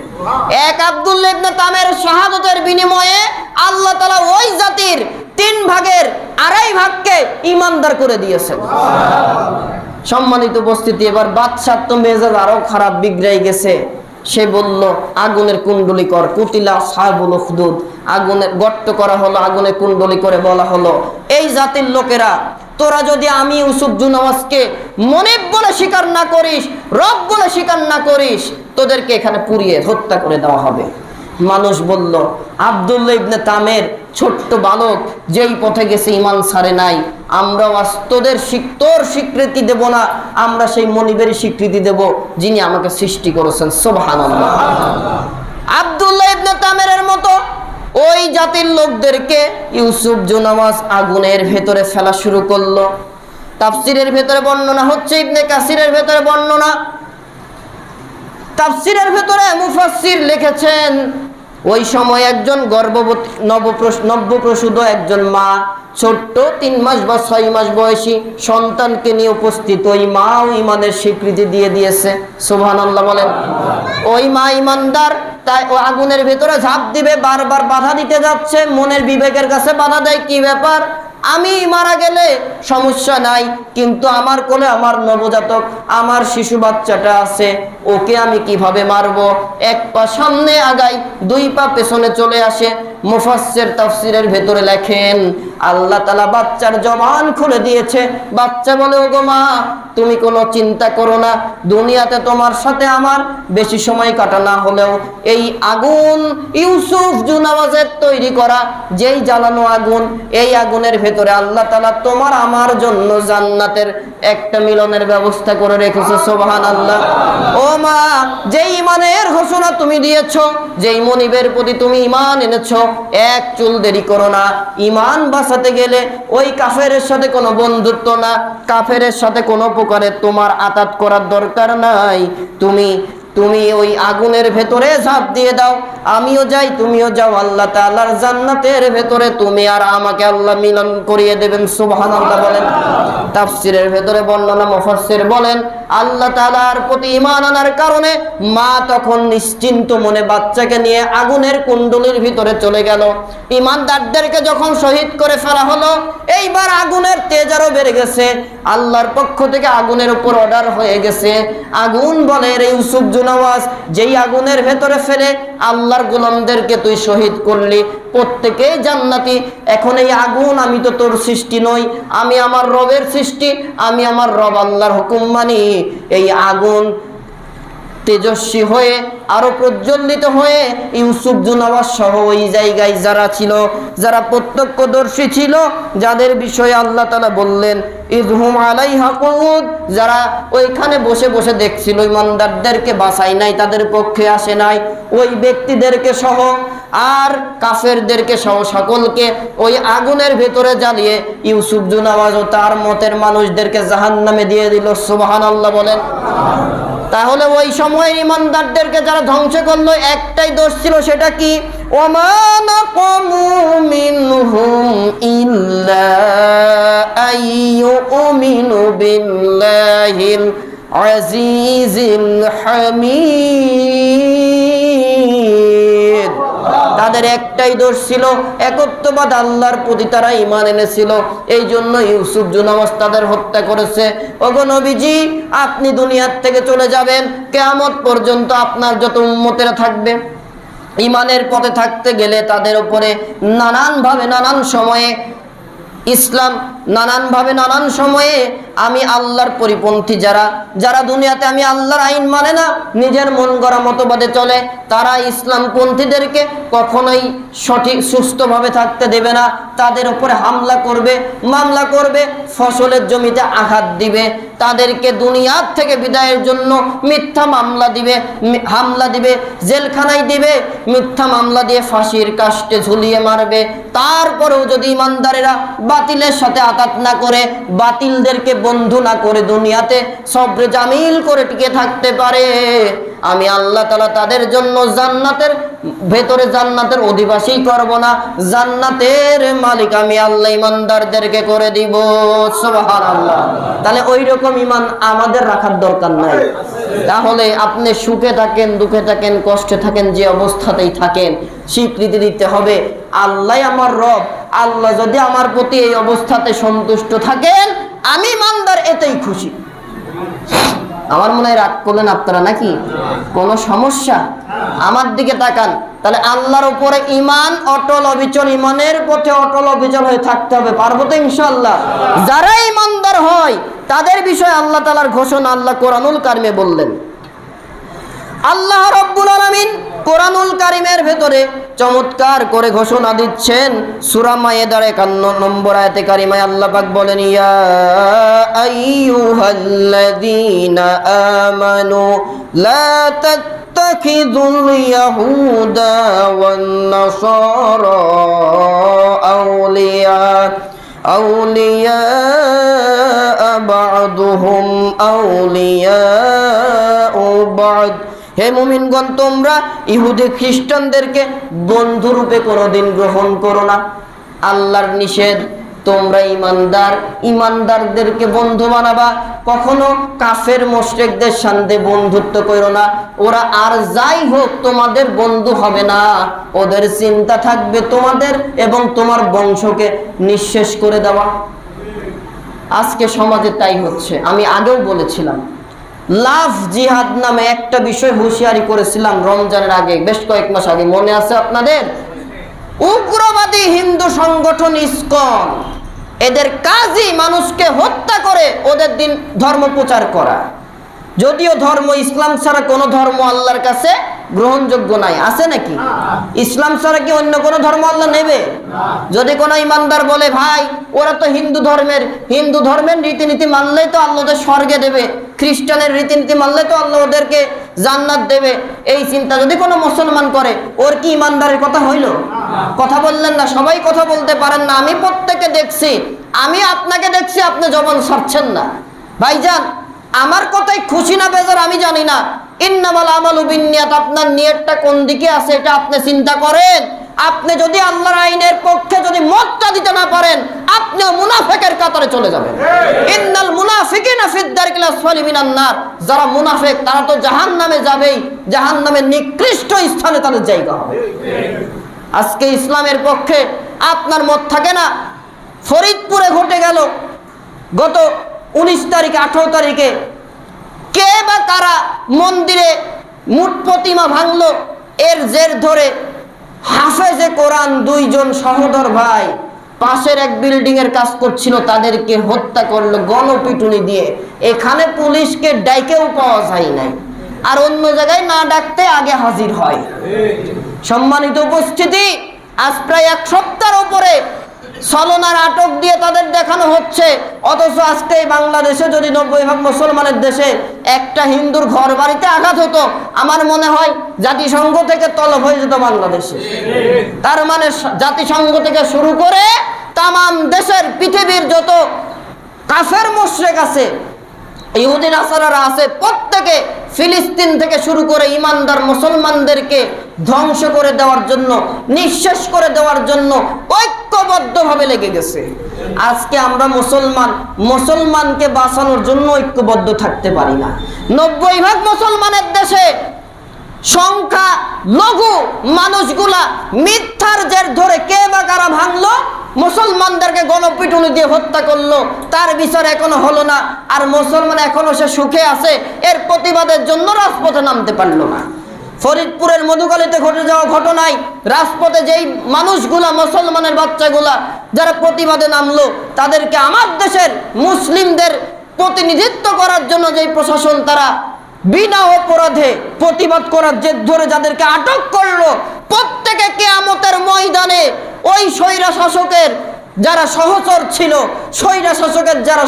এক আব্দুল্লাহ ইবনে তামের শাহাদতের বিনিময়ে আল্লাহ তাআলা ওই জাতির 3 ভাগের 2.5 ভাগকে ঈমানদার করে দিয়েছেন। সম্মানিত উপস্থিতি, এবার বাদশার তো মেজাজ আরো খারাপ, বিগড়াই গেছে। সে বলল, আগুনের কুণ্ডলি কর। কুতিলা আসহাবুল উখদুদ, আগুনের গর্ত করা হলো, আগুনে কুণ্ডলি করে বলা হলো, এই জাতির লোকেরা, তোরা যদি আমি ইউসুফ জুনামাজকে মনিব বলে স্বীকার না করিস, রব বলে স্বীকার না করিস, তোদেরকে এখানে পুড়িয়ে হত্যা করে দেওয়া হবে। মানুষ বলল, আব্দুল্লাহ ইবনে তামের ছোট্ট বালক যেই পথে গেছে ঈমান ছাড়ে নাই, আমরাও আজ তোর স্বীকৃতি দেব না, আমরা সেই মনিবেরই স্বীকৃতি দেব যিনি আমাকে সৃষ্টি করেছেন। সুবহানাল্লাহ। আব্দুল্লাহ ইবনে তামের মতো ওই জাতির লোকদেরকে ইউসুফ জুনামাজ আগুনের ভেতরে ফেলা শুরু করলো। তাফসিরের ভেতরে বর্ণনা হচ্ছে, ইবনে কাসিরের ভেতরে বর্ণনা, তাফসিরের ভেতরে মুফাসসির লিখেছেন, ওই সময় একজন গর্ভবতী নবপ্রসূত একজন মা, ছোট্ট 3 মাস বা 6 মাস বয়সী সন্তানকে নিয়ে উপস্থিত। ওই মাও ঈমানের স্বীকৃতি দিয়ে দিয়েছে। সুবহানাল্লাহ বলেন। ওই মা ঈমানদার, তাই ও আগুনের ভেতরে ঝাঁপ দিবে, বারবার বাধা দিতে যাচ্ছে, মনের বিবেকের কাছে বাধা দেয়, কি ব্যাপার, আমি মারা গেলে সমস্যা নাই, কিন্তু আমার কোলে আমার নবজাতক, আমার শিশু বাচ্চাটা আছে, ওকে আমি কিভাবে মারবো? এক পা সামনে আগাই, দুই পা পেছনে চলে আসে। মুফাসসির তাফসীরের ভেতরে লেখেন, আল্লাহ তাআলা বাচ্চার জবান খুলে দিয়েছে। বাচ্চা বলে, ওগো মা, তুমি কোনো চিন্তা করো না, দুনিয়াতে তোমার সাথে আমার বেশি সময় কাটা না হলেও এই আগুন ইউসুফ জুনাওয়াজের তৈরি করা যেই জ্বালানো আগুন, এই আগুনের ভেতরে আল্লাহ তাআলা তোমার আমার জন্য জান্নাতের একটা মিলনের ব্যবস্থা করে রেখেছে। সুবহানাল্লাহ। ও মা, যেই ঈমানের ঘোষণা তুমি দিয়েছো, যেই মনিবের প্রতি তুমি ঈমান এনেছো, এক চুল দেরি করো না। ঈমান বাঁচাতে গেলে ওই কাফেরের সাথে কোনো বন্ধুত্ব না, কাফেরের সাথে কোনো প্রকারে তোমার আতাত করার দরকার নাই। তুমি ওই আগুনের ভেতরে ঝাঁপ দিয়ে দাও, আমিও যাই, তুমিও যাও, আল্লাহ তাআলার জান্নাতের ভেতরে তুমি আর আমাকে আল্লাহ মিলন করিয়ে দেবেন। সুবহানাল্লাহ বলেন। তাফসীরের ভেতরে বর্ণনা মুফাসসির বলেন, আল্লাহ তাআলার প্রতি ঈমান আনার কারণে মা তখন নিশ্চিন্ত মনে বাচ্চাকে নিয়ে আগুনের কুণ্ডলীর ভিতরে চলে গেল। ঈমানদারদেরকে যখন শহীদ করে ফেলা হলো, এইবার আগুনের তেজ আরো বেড়ে গেছে। আল্লাহর পক্ষ থেকে আগুনের উপর অর্ডার হয়ে গেছে। আগুন বলে, রে ইউসুফ জুনাওয়াজ, যেই আগুনের ভেতরে ফেলে আল্লাহর গোলামদেরকে তুই শহীদ করলি, প্রত্যেকেই জান্নাতি। এখন এই আগুন, আমি তো তোর সৃষ্টি নই, আমি আমার রবের সৃষ্টি, আমি আমার রব আল্লাহর হুকুম মানি। এই আগুন তেজস্বী হয়ে আরো প্রজ্বলিত হয়ে ইউসুফ জুনাওয়াজ সহ ওই জায়গায় যারা ছিল, যারা প্রত্যক্ষদর্শী ছিল, যাদের বিষয়ে আল্লাহ তাআলা বললেন ইযহুম আলাইহা কুউদ, যারা ওইখানে বসে বসে দেখছিল, ইমানদারদেরকে বাঁচাই নাই, তাদের পক্ষে আসে নাই, ওই ব্যক্তিদেরকে সহ আর কাফেরদেরকে সহ সকলকে ওই আগুনের ভেতরে জ্বালিয়ে ইউসুফ জুনাওয়াজ ও তার মতের মানুষদেরকে জাহান্নামে দিয়ে দিল। সুবহানাল্লাহ বলেন। তাহলে ওই সময়ের ইমানদারদেরকে যারা ধ্বংস করলো, একটাই দোষ ছিল, সেটা কি? ওমা নাকামু মিনহুম ইল্লা আইয়ুমিনু বিল্লাহিল আজিজিল হামিদ। তাদের একটাই দোষ ছিল, একত্ববাদ আল্লাহর প্রতি তারা ঈমান এনেছিল। এই জন্য ইউসুফ জুনাওয়াজ তাদের হত্যা করেছে। ওগো নবীজি, আপনি দুনিয়ার থেকে চলে যাবেন, কিয়ামত পর্যন্ত আপনার যত উম্মতেরা থাকবে, ঈমানের পথে থাকতে গেলে তাদের উপরে নানানভাবে নানান সময়ে ইসলাম, নানানভাবে নানান সময়ে আমি আল্লাহর পরিপন্থী যারা দুনিয়াতে আমি আল্লাহর আইন মানে না, নিজের মন গড়া মতবাদে চলে, তারা ইসলামপন্থীদেরকে কখনোই সঠিক সুস্থভাবে থাকতে দেবে না। তাদের উপরে হামলা করবে, মামলা করবে, ফসলের জমিতে আঘাত দিবে, তাদেরকে দুনিয়ার থেকে বিদায়ের জন্য মিথ্যা হামলা দিবে, জেলখানায় দিবে, মিথ্যা মামলা দিয়ে ফাঁসির কাস্টে ঝুলিয়ে মারবে। তারপরেও যদি ইমানদারেরা বাতিলের সাথে আঘাত না করে, বাতিলদেরকে বন্ধু না করে দুনিয়াতে সবরে জামিল করে টিকে থাকতে পারে, আমি আল্লাহ তাআলা তাদের জন্য জান্নাতের ভেতরে জান্নাতের অধিবাসী করব না, জান্নাতের মালিক আমি আল্লাহ ইমানদারদেরকে করে দিব। সুবহানাল্লাহ। তাহলে ওই রকম ঈমান আমাদের রাখার দরকার নাই। তাহলে আপনি সুখে থাকেন, দুঃখে থাকেন, কষ্টে থাকেন, যে অবস্থাতেই থাকেন, স্বীকৃতি দিতে হবে আল্লাহ আমার রব। আল্লাহ যদি আমার প্রতি এই অবস্থাতে সন্তুষ্ট থাকেন, আমি ইমানদার, এতেই খুশি। আমার মনে হয় রাগ করলেন আপনারা নাকি? কোনো সমস্যা? আমার দিকে তাকান। তাহলে আল্লাহর উপরে ঈমান অটল অবিচল, ঈমানের পথে অটল অবিচল হয়ে থাকতে হবে। পারবো তো ইনশাআল্লাহ? যারা ঈমানদার হয় তাদের বিষয়ে আল্লাহ তাআলার ঘোষণা আল্লাহ কোরআনুল কারিমে বললেন। আল্লাহ রাব্বুল আলামিন কোরআনুল কারিমের ভেতরে চমৎকার করে ঘোষণা দিচ্ছেন। সূরা মায়েদার 51 নম্বর আয়াতে কারিমায় আল্লাহ পাক বলেন, ইয়া আইয়ুহাল্লাযীনা আমানু লা তাত্তাখিযুল ইয়াহুদা ওয়ান নাসারা আউলিয়া বা'দুহুম আউলিয়াউ বা'দ। হে মুমিনগণ, তোমরা ইহুদি খ্রিস্টানদেরকে বন্ধুরূপে কোনোদিন গ্রহণ করো না। আল্লাহর নিষেধ, তোমরা ইমানদার, ইমানদারদেরকে বন্ধু বানাবা, কখনো কাফের মুশরিকদের সাথে বন্ধুত্ব করো না। ওরা আর যাই হোক তোমাদের বন্ধু হবে না, ওদের চিন্তা থাকবে তোমাদের এবং তোমার বংশকে নিঃশেষ করে দেওয়া। আজকে সমাজে তাই হচ্ছে। আমি আগেও বলেছিলাম, লাভ জিহাদ নামে একটা বিষয় হুঁশিয়ারি করেছিলাম রমজানের আগে, বেশ কয়েক মাস আগে, মনে আছে আপনাদের? উগ্রবাদী হিন্দু সংগঠন ইসকন, এদের কাজই মানুষকে হত্যা করে ওদের দিন ধর্ম প্রচার করা। যদিও ধর্ম ইসলাম ছাড়া কোনো ধর্ম আল্লাহর কাছে গ্রহণযোগ্য নাই, আছে নাকি? ইসলাম ছাড়া কি অন্য কোনো ধর্ম আল্লাহ নেবে? যদি কোনো ইমানদার বলে ভাই ওরা তো হিন্দু ধর্মের রীতিনীতি মানলেই তো আল্লাহ ওদের স্বর্গে দেবে, খ্রিস্টানের রীতিনীতি মানলে তো আল্লাহ ওদেরকে জান্নাত দেবে, এই চিন্তা যদি কোনো মুসলমান করে, ওর কি ইমানদারের কথা হইল? কথা বললেন না, সবাই কথা বলতে পারেন না। আমি প্রত্যেককে দেখছি, আমি আপনাকে দেখছি, আপনি জবান ছাড়ছেন না। ভাইজান, আমার কথায় খুশি না বেজার আমি জানি না, ইন্নামাল আমালু বিন্নিয়াত, আপনার নিয়তটা কোন দিকে আছে এটা আপনি চিন্তা করেন। আপনি যদি আল্লাহর আইনের পক্ষে যদি মতটা দিতে না পারেন, আপনিও মুনাফিকের কাতারে চলে যাবেন। ইন্নাল মুনাফিকিনা ফিদ দারকিল আসফালি মিনান নার, যারা মুনাফিক তারা তো জাহান্নামে যাবেই, জাহান্নামের নিকৃষ্ট স্থানে তাদের জায়গা হবে। আজকে ইসলামের পক্ষে আপনার মত থাকে না। ফরিদপুরে ঘটে গেল গত 19 তারিখে 18 তারিখে, কে বা কারা মন্দিরে মূর্তি প্রতিমা ভাঙলো, এর জের ধরে হাফেজে কোরআন 2 জন সহোদর ভাই পাশের এক বিল্ডিং এর কাজ করছিল, তাদেরকে হত্যা করলো গণপিটুনি দিয়ে। এখানে পুলিশকে ডাইকেও পাওয়া যায় নাই, আর অন্য জায়গায় না ডাকতে আগে হাজির হয়। সম্মানিত উপস্থিতি, আজ প্রায় 1 সপ্তাহের উপরে ছলনার আটক দিয়ে তাদের দেখানো হচ্ছে, অথচ আজকে বাংলাদেশে যদি 90% মুসলমানের দেশে একটা হিন্দুর ঘর বাড়িতে আঘাত হতো, আমার মনে হয় জাতিসংঘ থেকে তলব হয়ে যেত বাংলাদেশে। তার মানে জাতিসংঘ থেকে শুরু করে তামাম দেশের পৃথিবীর যত কাফের মুশরিক আছে, ইহুদি নাসারারা আছে, প্রত্যেকে ফিলিস্তিন থেকে শুরু করে ইমানদার মুসলমানদেরকে ধ্বংস করে দেওয়ার জন্য, নিঃশেষ করে দেওয়ার জন্য ঐক্যবদ্ধভাবে লেগে গেছে। আজকে আমরা মুসলমানকে বাঁচানোর জন্য ঐক্যবদ্ধ থাকতে পারি না। 90% মুসলমানের দেশে সংখ্যা লঘু মানুষগুলা মিথ্যার জের ধরে কে বা কারা ভাঙলো, মুসলমানদেরকে গণপিটুনি দিয়ে হত্যা করলো, তার বিচার এখনো হলো না। আর মুসলমান এখনো সে সুখে আছে, এর প্রতিবাদের জন্য রাজপথে নামতে পারলো না। ফরিদপুরের মধুকালীতে ঘটে যাওয়া ঘটনায় রাজপথে যেই মানুষগুলা, মুসলমানের বাচ্চাগুলা যারা প্রতিবাদে নামলো, তাদেরকে আমার দেশের মুসলিমদের প্রতিনিধিত্ব করার জন্য যেই প্রশাসন তারা বিনা অপরাধে প্রতিবাদ করার জেদ ধরে যাদেরকে আটক করলো, প্রত্যেকে কিয়ামতের ময়দানে ওই স্বৈরা শাসকের যারা সহচর ছিল, স্বৈরা শাসকের যারা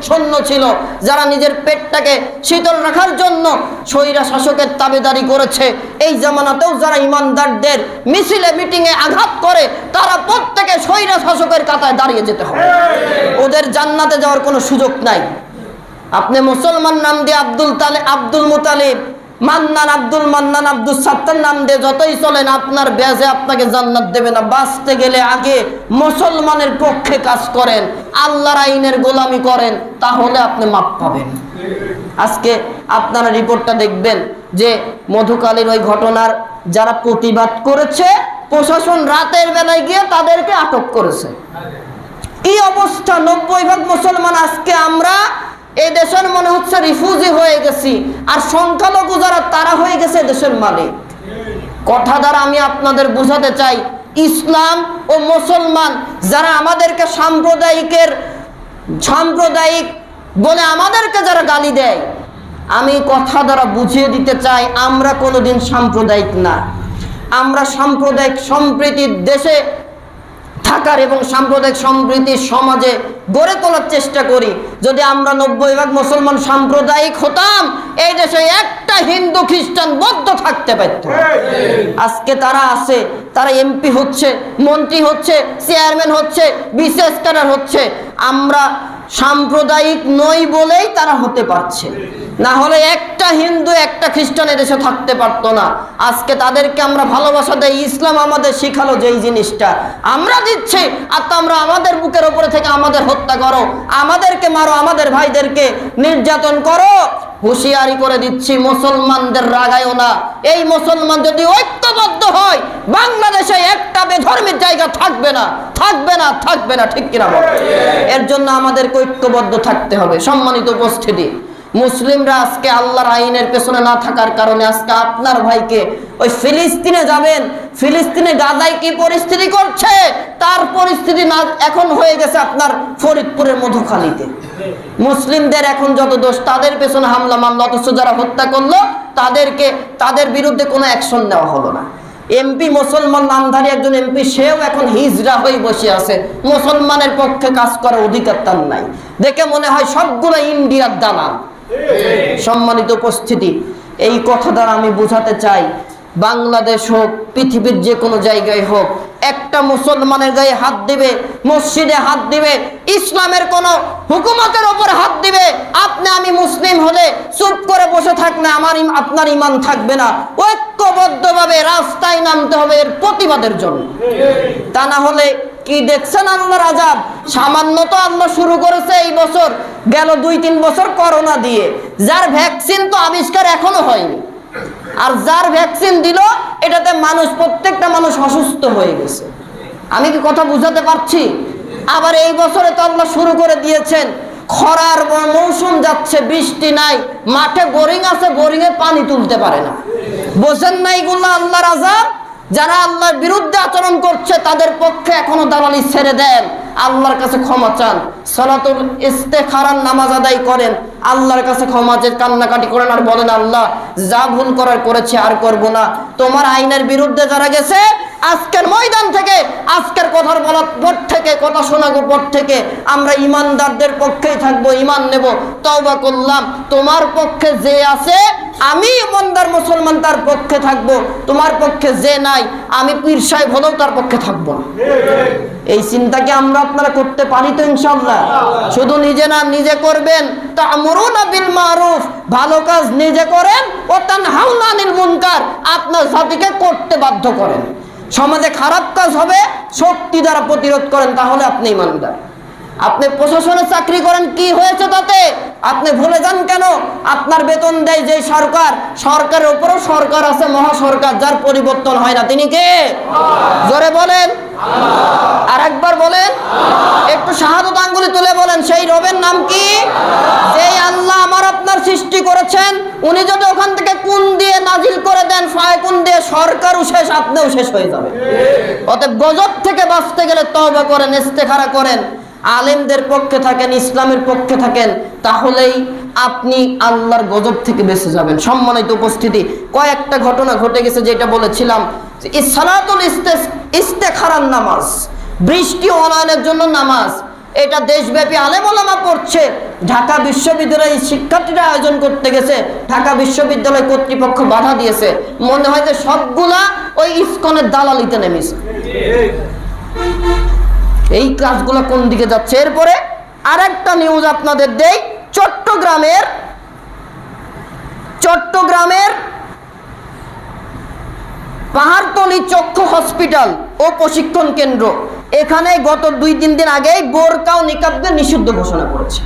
সৈন্য ছিল, যারা নিজের পেটটাকে শীতল রাখার জন্য স্বৈরা শাসকের তাবেদারি করেছে, এই জামানাতেও যারা ইমানদারদের মিছিলে মিটিংয়ে আঘাত করে, তারা প্রত্যেকে স্বৈরা শাসকের কাতায় দাঁড়িয়ে যেতে হবে। ওদের জান্নাতে যাওয়ার কোনো সুযোগ নাই। আপনি মুসলমান নাম দিয়ে আব্দুল মুতালিব, মান্নান, আব্দুল মান্নান, আব্দুল সাত্তার নাম দিয়ে যতই চলেন, আপনার ব্যাজে আপনাকে জান্নাত দেবে না। বাঁচতে গেলে আগে মুসলমানের পক্ষে কাজ করেন, আল্লাহর আইনের গোলামি করেন, তাহলে আপনি মাপ পাবেন। আজকে আপনারা রিপোর্টটা দেখবেন যে মধুকালীর ওই ঘটনার যারা প্রতিবাদ করেছে, প্রশাসন রাতের বেলায় গিয়ে তাদেরকে আটক করেছে। এই অবস্থা 90% মুসলমান আজকে আমরা এই দেশের মনে হচ্ছে রিফিউজি হয়ে গেছি, আর সংখ্যালঘু যারা তারা হয়ে গেছে দেশের মালিক। কথা দ্বারা আমি আপনাদের বোঝাতে চাই, ইসলাম ও মুসলমান যারা আমাদেরকে সাম্প্রদায়িক বলে আমাদেরকে যারা গালি দেয়, আমি কথা দ্বারা বুঝিয়ে দিতে চাই, আমরা কোনোদিন সাম্প্রদায়িক না। আমরা সাম্প্রদায়িক সম্প্রীতির দেশে থাকার এবং সাম্প্রদায়িক সম্প্রীতির সমাজে গড়ে তোলার চেষ্টা করি। যদি আমরা 90% মুসলমান সাম্প্রদায়িক হতাম, এই দেশে একটা হিন্দু খ্রিস্টান বৌদ্ধ থাকতে পারত। আজকে তারা আছে, তারা এমপি হচ্ছে, মন্ত্রী হচ্ছে, চেয়ারম্যান হচ্ছে, বিশেষ ক্যাডার হচ্ছে। আমরা সাম্প্রদায়িক নই বলেই তারা হতে পারছে, না হলে একটা হিন্দু একটা খ্রিস্টান এদেশে থাকতে পারতো না। আজকে তাদেরকে আমরা ভালোবাসা দেই, ইসলাম আমাদের শিখালো যেই জিনিসটা আমরা দিচ্ছি, আর তোমরা আমাদের বুকের উপরে থেকে আমাদের হত্যা করো, আমাদেরকে মারো, আমাদের ভাইদেরকে নির্যাতন করো। হুঁশিয়ারি করে দিচ্ছি, মুসলমানদের রাগায়ও না। এই মুসলমান যদি ঐক্যবদ্ধ হয়, বাংলাদেশে একটা বেধর্মীর জায়গা থাকবে না, থাকবে না, থাকবে না। ঠিক কিনা বল? এর জন্য আমাদেরকে ঐক্যবদ্ধ থাকতে হবে। সম্মানিত উপস্থিতি, মুসলিমরা আজকে আল্লাহর আইনের পেছনে না থাকার কারণে আজকে আপনার ভাইকে ওই ফিলিস্তিনে যাবেন, ফিলিস্তিনে গাজায় কি পরিস্থিতি করছে, তার পরিস্থিতি না এখন হয়ে গেছে আপনার ফরিদপুরের মধুখালীতে। মুসলিমদের এখন যত দোষ, তাদের পেছনে হামলা মামলা, অথচ যারা হত্যা করলো তাদের বিরুদ্ধে কোনো অ্যাকশন নেওয়া হলো না। এমপি মুসলমান নামধারী একজন এমপি, সেও এখন হিজড়া হয়ে বসে আছে, মুসলমানের পক্ষে কাজ করার অধিকার তার নাই। দেখে মনে হয় সবগুলো ইন্ডিয়ার দালাল। সম্মানিত উপস্থিতি, এই কথা দ্বারা আমি বোঝাতে চাই, বাংলাদেশ হোক, পৃথিবীর যে কোনো জায়গায় হোক, একটা মুসলমানের গায়ে হাত দিবে, মসজিদে হাত দিবে, ইসলামের কোন হুকুমতের উপর হাত দিবে, আপনি আমি মুসলিম হলে চুপ করে বসে থাকলে আপনার ঈমান থাকবে না। ঐক্যবদ্ধভাবে রাস্তায় নামতে হবে এর প্রতিবাদের জন্য। তা না হলে কি দেখছেন আল্লাহর আযাব? সামান্য তো আল্লাহ শুরু করেছে এই বছর, গেল 2-3 বছর করোনা দিয়ে, যার ভ্যাকসিন তো আবিষ্কার এখনো হয়নি, আর যার ভ্যাকসিন দিল এটাতে প্রত্যেকটা মানুষ অসুস্থ হয়ে গেছে। আমি কি কথা বুঝাতে পারছি? আবার এই বছরে তো আল্লাহ শুরু করে দিয়েছেন, খরার মৌসুম যাচ্ছে, বৃষ্টি নাই, মাঠে বোরিং আছে, বোরিং এ পানি তুলতে পারে না। বোঝেন না এগুলো আল্লাহর আযাব? যারা আল্লাহর বিরুদ্ধে আচরণ করছে তাদের পক্ষে এখনো দালালি ছেড়ে দেন, আল্লাহর কাছে ক্ষমা চান, সালাতুল ইস্তেখারার নামাজ আদায় করেন, আল্লাহর কাছে ক্ষমা চেয়ে কান্নাকাটি করেন, আর বলেন আল্লাহ যা ভুল করার করেছি আর করব না। তোমার আইনের বিরুদ্ধে যারা গেছে, আজকের ময়দান থেকে, আজকের কথার বলার পর থেকে, কথা শোনার পর থেকে আমরা ইমানদারদের পক্ষেই থাকবো, ইমান নেব, তওবা করলাম। তোমার পক্ষে যে আছে, আমি ইমানদার মুসলমান তার পক্ষে থাকবো, তোমার পক্ষে যে নাই, আমি পীর সাহেব হলেও তার পক্ষে থাকবো না। এই চিন্তা কি আপনারা করতে পারি তো ইনশাআল্লাহ? শুধু নিজে না, নিজে করবেন, তা'মুরুনা বিল মারুফ, ভালো কাজ নিজে করেন, ও তানহাউনা আনিল মুনকার, আপনার জাতিকে করতে বাধ্য করেন। সমাজে খারাপ কাজ হবে, শক্তি দ্বারা প্রতিরোধ করেন, তাহলে আপনি ইমানদার। আপনি প্রশাসনে চাকরি করেন, কি হয়েছে তাতে? আপনি ভুলে যান কেন? আপনার বেতন দেয় যে সরকার, সরকারের উপরও সরকার আছে, মহাসরকার, যার পরিবর্তন হয় না। তিনি কে? জোরে বলেন, আর একবার বলেন, একটু শাহাদাত আঙ্গুলি তুলে বলেন, সেই রবের নাম কি? যেই আল্লাহ আমার আপনার সৃষ্টি করেছেন, উনি যদি ওখান থেকে কোন দিয়ে নাজিল করে দেন, ফায়কুন দিয়ে, সরকারও শেষ, আপনিও শেষ হয়ে যাবে। অতএব গজব থেকে বাঁচতে গেলে তওবা করেন, ইস্তেখারা করেন, আলেমদের পক্ষে থাকেন, ইসলামের পক্ষে থাকেন, তাহলেই আপনি আল্লাহর গজব থেকে বেঁচে যাবেন। সম্মানিত উপস্থিতি, কয়েকটা ঘটনা ঘটে গেছে, যেটা বলেছিলাম, সালাতুল ইস্তেখারার নামাজ, বৃষ্টি অনয়নের জন্য নামাজ, এটা দেশব্যাপী আলেম ওলামা পড়ছে। ঢাকা বিশ্ববিদ্যালয়ে শিক্ষার্থীরা আয়োজন করতে গেছে, ঢাকা বিশ্ববিদ্যালয় কর্তৃপক্ষ বাধা দিয়েছে। মনে হয় যে সবগুলা ওই ইসকনের দালালিতে নেমেছে। এই কাজগুলো কোন দিকে যাচ্ছে? এরপরে আরেকটা নিউজ আপনাদের দেই, চট্টগ্রামের পাহাড়তলী চক্ষু হসপিটাল ও প্রশিক্ষণ কেন্দ্র, এখানে গত 2-3 দিন আগেই বোরকা ও নিকাবদের নিষিদ্ধ ঘোষণা করেছে।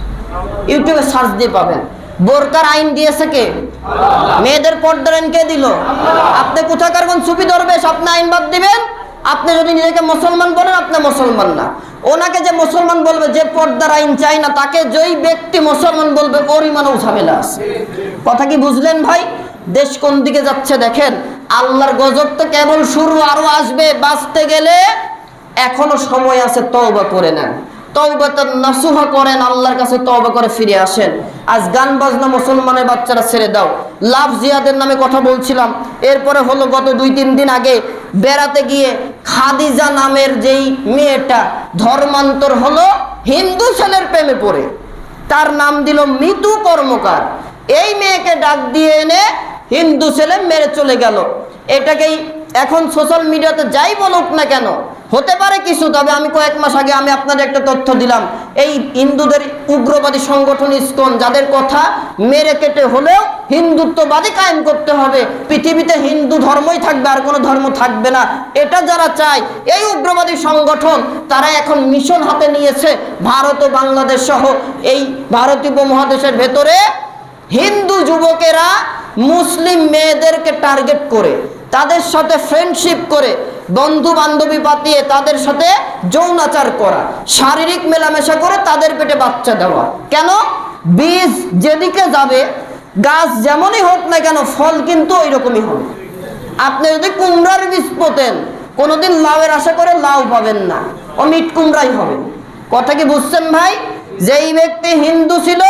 ইউটিউবে সার্চ দিয়ে পাবেন। বোরকার আইন দিয়েছে কে? মেয়েদের পর্দার আইন কে দিল? আপনি কোথাকার কোন সুফি দরবেশ, আপনি আইন বাদ দিবেন? আপনি যদি নিজেকে মুসলমান বলেন, আপনি মুসলমান না। ওনাকে যে মুসলমান বলবে, যে পর্দার আইন চাই না, তাকে যেই ব্যক্তি মুসলমান বলবে, ওর ইমানেও ঝামেলা আছে। কথা কি বুঝলেন ভাই? দেশ কোন দিকে যাচ্ছে দেখেন। আল্লাহর গজব তো কেবল শুরু, আরো আসবে। বাঁচতে গেলে এখনো সময় আছে, তওবা করে নেন, তওবাতান নাসুহা করেন, আল্লাহর কাছে তওবা করে ফিরে আসেন। আজ গান বাজনা মুসলমানের বাচ্চারা ছেড়ে দাও। লাভ জিহাদের নামে কথা বলছিলাম। এরপরে হলো গত 2-3 দিন আগে বেড়াতে গিয়ে খাদিজা নামের যেই মেয়েটা ধর্মান্তর হলো, হিন্দু ছেলের প্রেমে পড়ে, তার নাম দিল মিতু কর্মকার। এই মেয়েকে ডাক দিয়ে এনে হিন্দু ছেলে মেরে চলে গেল। এটাকেই এখন সোশ্যাল মিডিয়াতে যাই বলুক না কেন, হতে পারে কিছু, তবে আমি কয়েক মাস আগে আমি আপনাদের একটা তথ্য দিলাম, এই হিন্দুদের উগ্রবাদী সংগঠন ইসকন, যাদের কথা মেরে কেটে হলেও হিন্দুত্ববাদী কায়েম করতে হবে, পৃথিবীতে হিন্দু ধর্মই থাকবে, আর কোনো ধর্ম থাকবে না, এটা যারা চায়, এই উগ্রবাদী সংগঠন, তারা এখন মিশন হাতে নিয়েছে ভারত ও বাংলাদেশ সহ এই ভারতীয় উপমহাদেশের ভেতরে হিন্দু যুবকেরা মুসলিম মেয়েদেরকে টার্গেট করে, তাদের সাথে ফ্রেন্ডশিপ করে, বন্ধু বান্ধবী পাতিয়ে তাদের সাথে যৌনাচার করা, শারীরিক মেলামেশা করে তাদের পেটে বাচ্চা দেওয়া। কেন? বীজ যেদিকে যাবে, গাছ যেমনই হোক না কেন, ফল কিন্তু ওই রকমই হবে। আপনি যদি কুমড়ার বীজ পোতেন, কোনোদিন লাউয়ের আশা করে লাউ পাবেন না, ও মিট কুমড়াই হবে। কথা কি বুঝছেন ভাই? যেই ব্যক্তি হিন্দু ছিল,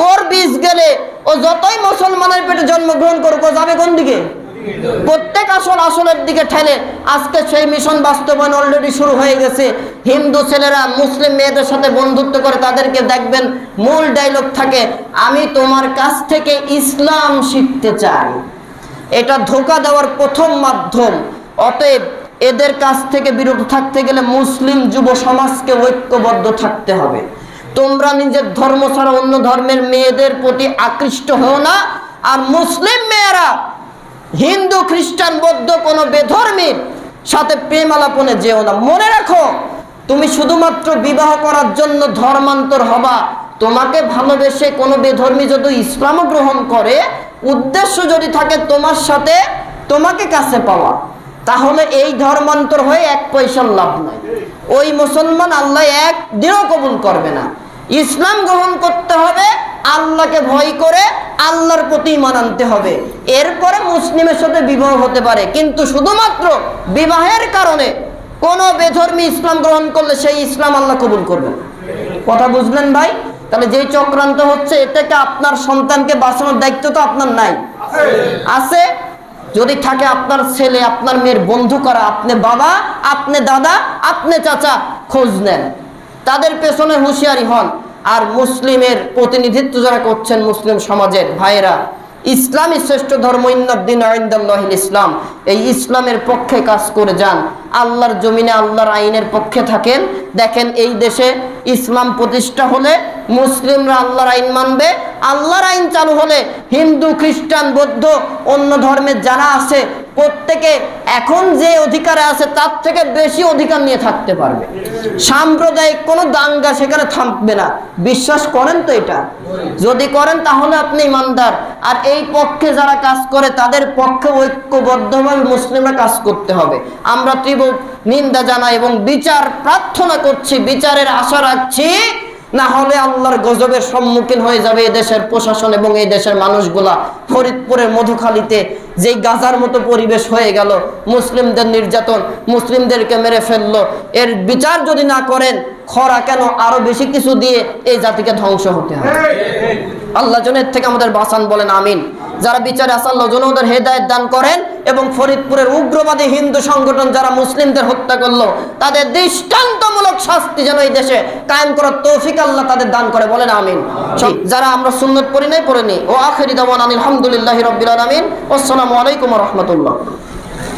ওর বীজ গেলে ও যতই মুসলমানের পেটে জন্মগ্রহণ করুক, ও যাবে কোন দিকে? প্রত্যেক আসলের দিকে ঠেলে। আজকে সেই মিশন বাস্তবায়ন অলরেডি শুরু হয়ে গেছে। হিন্দু ছেলেরা মুসলিম মেয়েদের সাথে বন্ধুত্ব করে, তাদেরকে দেখবেন মূল ডায়লগ থাকে, আমি তোমার কাছ থেকে ইসলাম শিখতে চাই। এটা ধোঁকা দেওয়ার প্রথম মাধ্যম। অতএব এদের কাছ থেকে বিরত থাকতে গেলে মুসলিম যুব সমাজকে ঐক্যবদ্ধ থাকতে হবে। তোমরা নিজের ধর্ম ছাড়া অন্য ধর্মের মেয়েদের প্রতি আকৃষ্ট হও না, আর মুসলিম মেয়েরা হিন্দু খ্রিস্টান বৌদ্ধ কোনো বেধর্মীর সাথে প্রেম আলাপনে যেও না। মনে রাখো, তুমি শুধুমাত্র বিবাহ করার জন্য ধর্মান্তর হবা। তোমাকে ভালোবেসে কোনো বেধর্মী যদি ইসলামও গ্রহণ করে, উদ্দেশ্য যদি থাকে তোমার সাথে তোমাকে কাছে পাওয়া, তাহলে এই ধর্মান্তর হয়ে এক পয়সার লাভ নাই। ওই মুসলমান আল্লাহ একদিনও কবুল করবে না। ইসলাম গ্রহণ করতে হবে, আল্লাহকে ভয় করে আল্লাহর প্রতি ঈমান আনতে হবে, এরপরে মুসলিমের সাথে বিবাহ হতে পারে। কিন্তু শুধুমাত্র বিবাহের কারণে কোনো বেধর্মী ইসলাম গ্রহণ করলে সেই ইসলাম আল্লাহ কবুল করবেন। কথা বুঝলেন ভাই? তাহলে যেই চক্রান্ত হচ্ছে, এ থেকে আপনার সন্তানকে বাঁচানোর দায়িত্ব তো আপনার নাই? আছে। যদি থাকে আপনার ছেলে আপনার মেয়ের বন্ধু করা, আপনি বাবা, আপনি দাদা, আপনি চাচা, খোঁজ নেন, তাদের পেছনে হুঁশিয়ারি হন। আর মুসলিমের প্রতিনিধিত্ব যারা করছেন মুসলিম সমাজের ভাইয়েরা, ইসলামই শ্রেষ্ঠ ধর্ম, ইন্নাদ-দীনা ইনদাল্লাহিল ইসলাম, এই ইসলামের পক্ষে কাজ করে যান। আল্লাহর জমিনে আল্লাহর আইনের পক্ষে থাকেন। দেখেন, এই দেশে ইসলাম প্রতিষ্ঠা হলে মুসলিমরা আল্লাহর আইন মানবে। আল্লাহর আইন চালু হলে হিন্দু খ্রিস্টান বৌদ্ধ অন্য ধর্মের যারা আছে প্রত্যেকে এখন যে অধিকারে আছে তার থেকে বেশি অধিকার নিয়ে থাকতে পারবে। সাম্প্রদায়িক কোনো দাঙ্গা সেখানে থাকবে না। বিশ্বাস করেন তো এটা? যদি করেন তাহলে আপনি ইমানদার। আর এই পক্ষে যারা কাজ করে তাদের পক্ষে ঐক্যবদ্ধভাবে মুসলিমরা কাজ করতে হবে। আমরা তীব্র নিন্দা জানাই এবং বিচার প্রার্থনা করছি, বিচারের আশা রাখছি। না হলে আল্লাহর গজবের সম্মুখীন হয়ে যাবে এদেশের প্রশাসন এবং এই দেশের মানুষগুলা। ফরিদপুরের মধুখালীতে যেই গাজার মতো পরিবেশ হয়ে গেল, মুসলিমদের নির্যাতন, মুসলিমদেরকে মেরে ফেললো, এর বিচার যদি না করেন, খরা কেন আরো বেশি কিছু দিয়ে এই জাতিকে ধ্বংস হতে হবে। আল্লাহ জনের থেকে আমাদের বাঁচান, বলেন আমিন। যারা বিচারে আছে আল্লাহ যেন ওদের হেদায়েত দান করেন, এবং ফরিদপুরের উগ্রবাদী হিন্দু সংগঠন যারা মুসলিমদের হত্যা করলো, তাদের দৃষ্টান্তমূলক শাস্তি যেন এই দেশে কায়েম করার তৌফিক আল্লাহ তাদের দান করে, বলেন আমিন। যারা আমরা সুন্নত পড়ি নাই, পড়িনি, ও আখিরি দাওয়ানা আলহামদুলিল্লাহি রাব্বিল আলামিন। আসসালামু আলাইকুম ওয়া রাহমাতুল্লাহ।